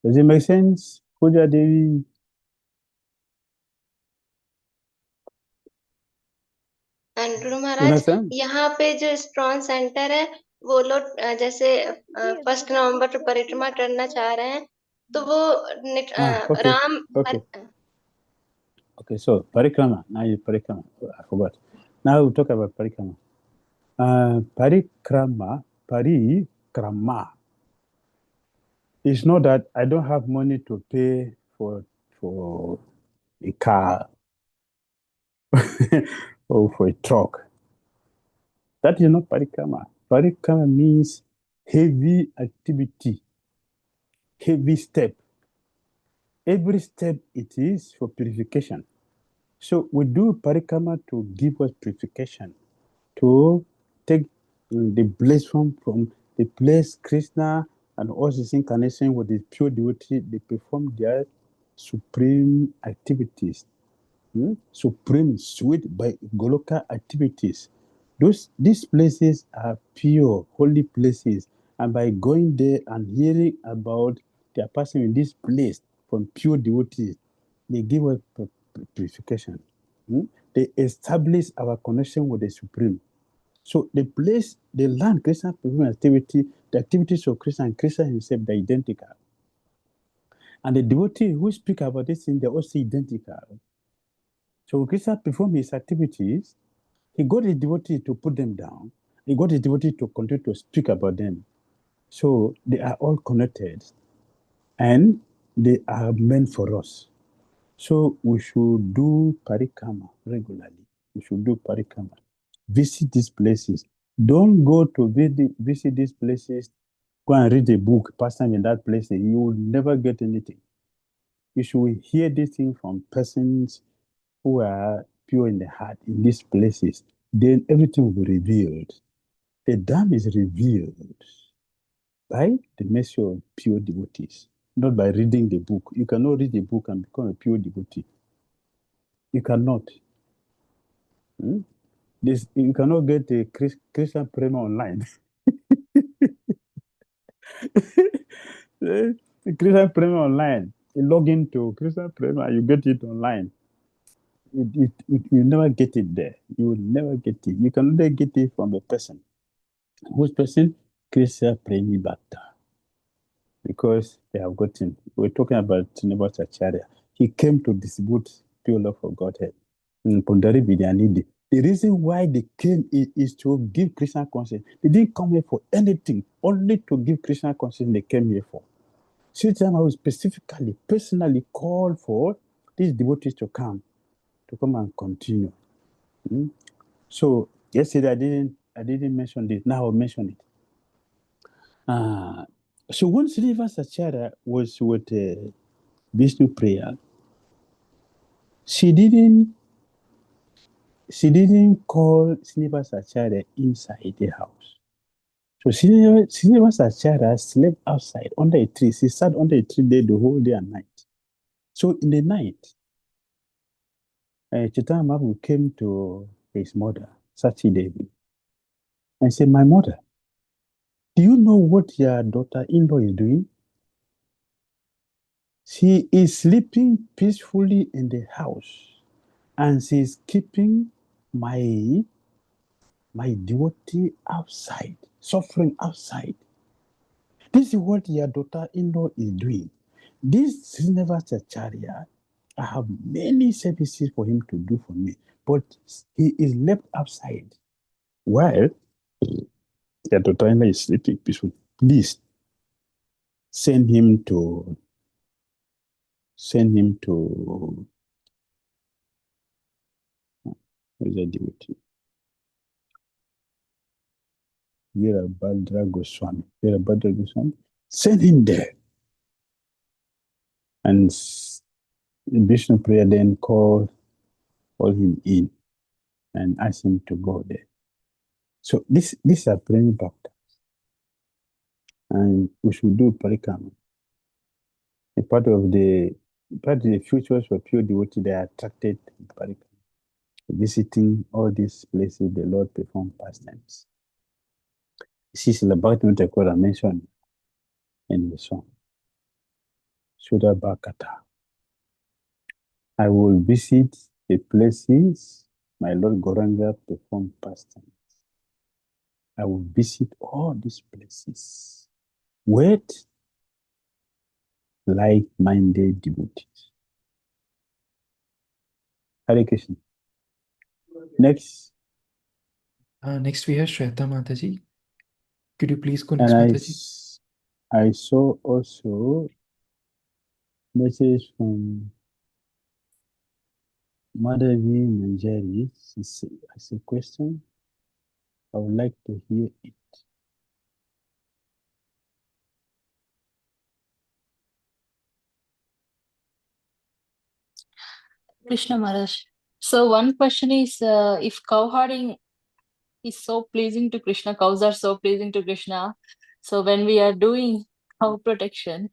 Does it make sense? Puja Devi. And Guru Maharaj यहाँ पे जो strong centre है वो लोग जैसे 1 नवंबर को परिक्रमा करना चाह रहे हैं तो वो Ram Okay, so parikrama. Now you parikrama. I forgot. Now we'll talk about parikrama. Parikrama. It's not that I don't have money to pay for a car or for a truck. That is not parikrama. Parikrama means heavy activity, heavy step. Every step it is for purification. So we do parikrama to give us purification, to take the blessing from the place Krishna and all his incarnation with the pure devotee, they perform their supreme activities, supreme sweet by Goloka activities. These places are pure, holy places, and by going there and hearing about their passing in this place from pure devotees, they give us purification. They establish our connection with the Supreme. So the place, the land Krishna perform activity, the activities of Krishna and Krishna himself, they're identical. And the devotee who speak about this thing, they're also identical. So when Krishna perform his activities, he got the devotee to put them down. He got the devotee to continue to speak about them. So they are all connected and they are meant for us. So we should do parikrama regularly. We should do parikrama. Visit these places. Don't go to visit these places, go and read a book, pass time in that place. You will never get anything. You should hear this thing from persons who are pure in the heart in these places. Then everything will be revealed. The Dhamma is revealed by the mercy of pure devotees, not by reading the book. You cannot read the book and become a pure devotee. You cannot. You cannot get a Christian Prema online. Christian Prema online. You log into Christian Prema, you get it online. You never get it there. You will never get it. You can only get it from a person. Which person? Krishna Premi Bhakta. Because they have gotten. We're talking about Acharya. He came to distribute pure love for Godhead. Pundari Vidyanidhi. The reason why they came is to give Krishna consciousness. They didn't come here for anything, only to give Krishna consciousness they came here for. Sri Chama specifically, personally called for these devotees to come and continue. So yesterday I didn't mention this. Now I'll mention it. So when Srinivasa Acharya was with Vishnu prayer, she didn't call Srinivasa Acharya inside the house. So Srinivasa Acharya slept outside under a tree. She sat under a tree there the whole day and night. So in the night, Chaitanya Mahaprabhu came to his mother, Sachi Devi, and said, "My mother, do you know what your daughter-in-law is doing? She is sleeping peacefully in the house, and she is keeping my my devotee outside, suffering outside. This is what your daughter-in-law is doing. This Srinivasacharya, I have many services for him to do for me, but he is left outside. While your daughter-in-law is sleeping peacefully. Please send him to where's the devotee? Virabhadra Goswami. Send him there. And Vishnu Priya then call him in and ask him to go there. So these are praying bhaktas. And we should do parikama. A part of the futures for pure devotee, they are attracted to parikama. Visiting all these places, the Lord performed pastimes. This is the Bhakti Thakur mentioned in the song. Sudha Bhakata. I will visit the places my Lord Gauranga performed pastimes. I will visit all these places with like-minded devotees. Hare Krishna. Next. Next we have Shweta Mataji. Could you please go And next, Mataji? I saw also message from Madhavi Manjari. She has a question. I would like to hear it. Krishna Maharaj. So one question is, if cow herding is so pleasing to Krishna, cows are so pleasing to Krishna. So when we are doing cow protection,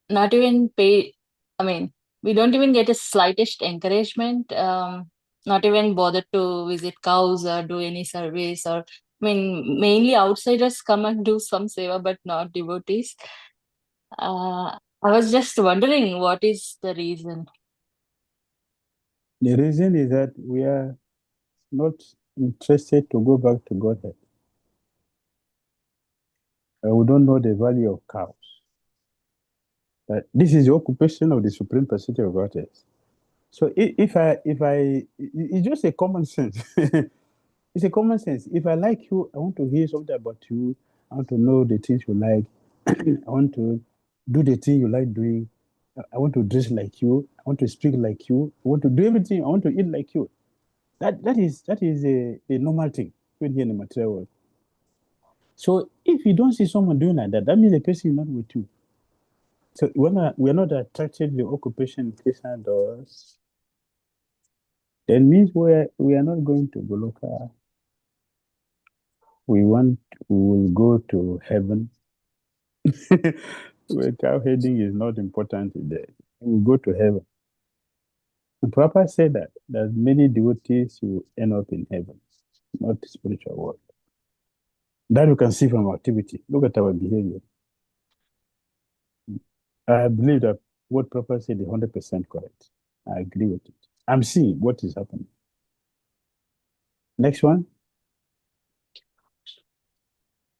not even pay, I mean, we don't even get a slightest encouragement, not even bother to visit cows or do any service, or I mean, mainly outsiders come and do some seva, but not devotees. I was just wondering, what is the reason? The reason is that we are not interested to go back to Godhead. We don't know the value of cows. This is the occupation of the Supreme Personality of Godhead. So if I, it's just a common sense. It's a common sense. If I like you, I want to hear something about you. I want to know the things you like. I want to do the thing you like doing. I want to dress like you. I want to speak like you. I want to do everything. I want to eat like you. That is a normal thing even here in the material world. So if you don't see someone doing like that, that means the person is not with you. So we're not attracted to the occupation Krishna does. That means we are not going to Goloka. We will go to heaven. Where cow heading is not important today. We will go to heaven. And Prabhupada said that many devotees will end up in heaven, not the spiritual world. That we can see from our activity. Look at our behavior. I believe that what Prabhupada said is 100% correct. I agree with it. I'm seeing what is happening. Next one.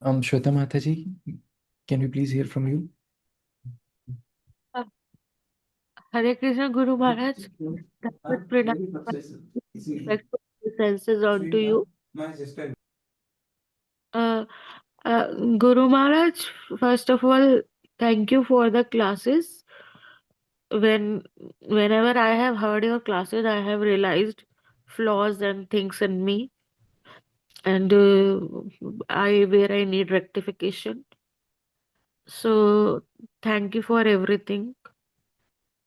Shweta Mataji, can we please hear from you? Hare Krishna Guru Maharaj. Senses onto you. Guru Maharaj, first of all, thank you for the classes. Whenever I have heard your classes, I have realized flaws and things in me, and where I need rectification. So thank you for everything.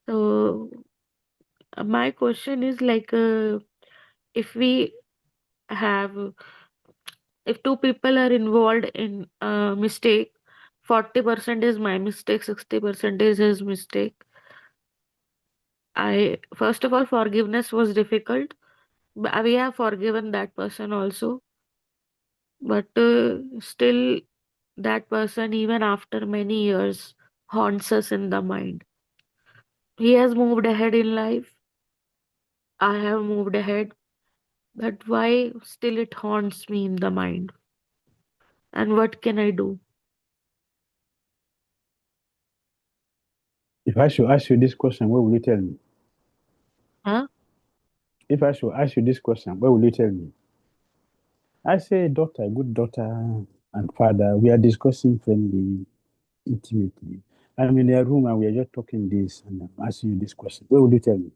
So my question is like, if two people are involved in a mistake, 40% is my mistake, 60% is his mistake. First of all, forgiveness was difficult. We have forgiven that person also, but still that person, even after many years, haunts us in the mind. He has moved ahead in life. I have moved ahead. But why still it haunts me in the mind? And what can I do? If I should ask you this question, what will you tell me? Huh? If I should ask you this question, what will you tell me? I say, daughter, good daughter and father, we are discussing friendly, intimately. I'm in a room and we are just talking this and I'm asking you this question. What will you tell me?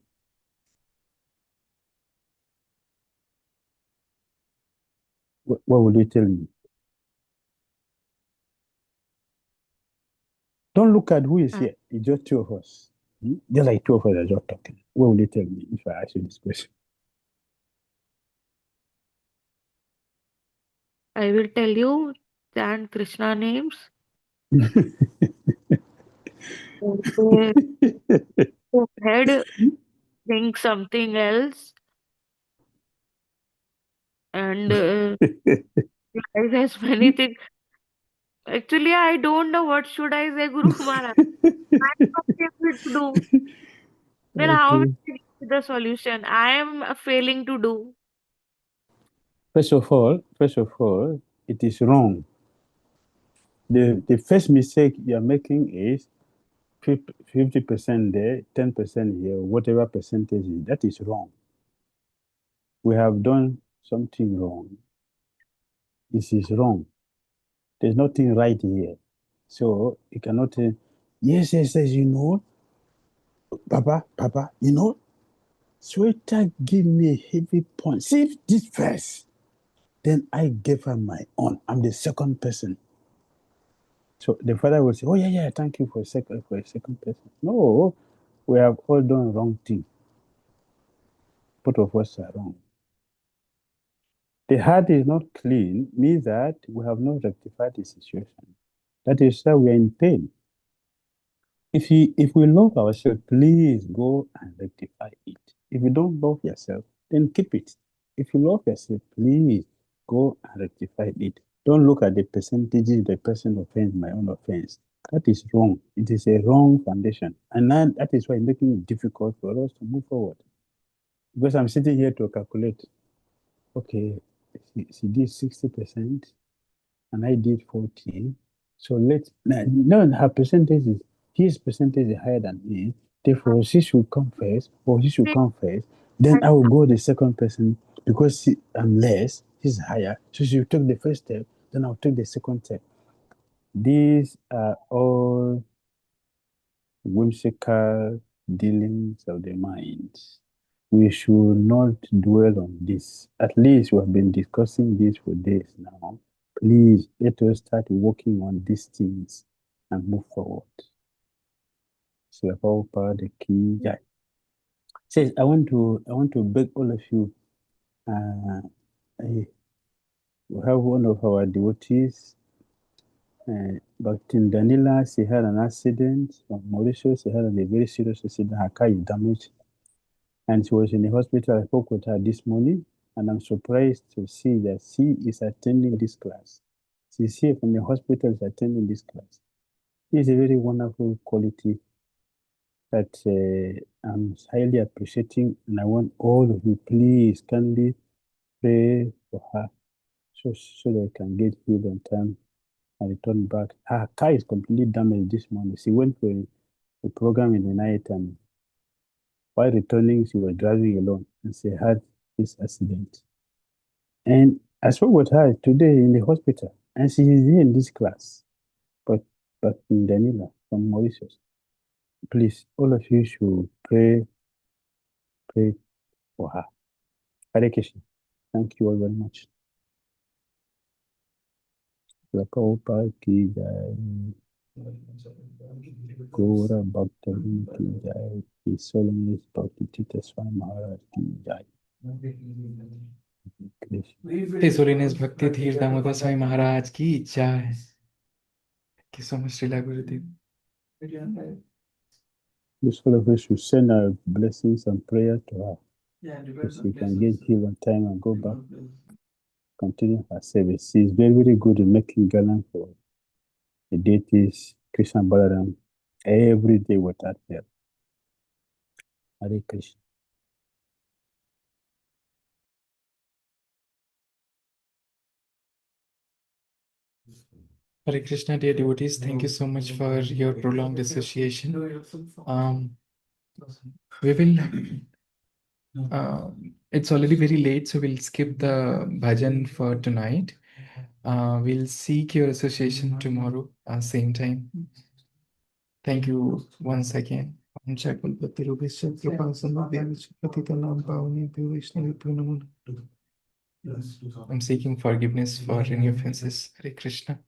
What will you tell me? Don't look at who is here. It's just two of us. Just like two of us are just talking. What will you tell me if I ask you this question? I will tell you, chant Krishna names. Head think something else. And life has many things. Actually, I don't know what should I say, Guru Maharaj. I'm not able to do. Then how will Okay. I get the solution? I am failing to do. First of all, it is wrong. The first mistake you're making is 50% there, 10% here, whatever percentage is, that is wrong. We have done something wrong. This is wrong. There's nothing right here. So you cannot say, yes, you know, Papa, you know, Sweta give me a heavy point. See this verse. Then I gave her my own. I'm the second person. So the father will say, oh, yeah, thank you for a second person. No, we have all done wrong thing. Both of us are wrong. The heart is not clean means that we have not rectified the situation. That is why we are in pain. If we love ourselves, please go and rectify it. If you don't love yourself, then keep it. If you love yourself, please go and rectify it. Don't look at the percentages, the person offense, my own offense. That is wrong. It is a wrong foundation. And that is why it's making it difficult for us to move forward. Because I'm sitting here to calculate, okay, she did 60% and I did 40. So now her percentage is, his percentage is higher than me. Therefore, she should come first, or he should come first. Then I will go the second person because I'm less, he's higher. So she will take the first step, then I'll take the second step. These are all whimsical dealings of the mind. We should not dwell on this. At least we have been discussing this for days now. Please let us start working on these things and move forward. So the key guy says, I want to beg all of you. We have one of our devotees, Bhakti Danila. She had an accident from Mauritius. She had a very serious accident. Her car is damaged. And she was in the hospital. I spoke with her this morning, and I'm surprised to see that she is attending this class. She's here from the hospital, is attending this class. It's a very wonderful quality that I'm highly appreciating, and I want all of you, please, kindly pray for her so they can get healed on time and return back. Her car is completely damaged this morning. She went for a program in the night, and while returning, she was driving alone, and she had this accident. And I spoke with her today in the hospital, and she is here in this class, but in Danila from Mauritius. Please, all of you should pray for her. Hare Krishna. Thank you all very much. Prabhupada ki jai. Gaura Bhakta ki jai. His Holiness Bhakti Tirtha Swami Maharaj ki jai. Krishna. His Holiness Bhakti Dhira Damodara Swami Maharaj ki jai. Thank you so much, Srila Gurudev. This all of us should send our blessings and prayer to her. So she can get healed on time and go back, continue her service. She is very, very good in making garland for the deities, Krishna Balaram, every day without fail. Hare Krishna. Hare Krishna, dear devotees, thank you so much for your prolonged association. We will, it's already very late, so we'll skip the bhajan for tonight. We'll seek your association tomorrow, same time. Thank you once again. I'm seeking forgiveness for any offenses. Hare Krishna.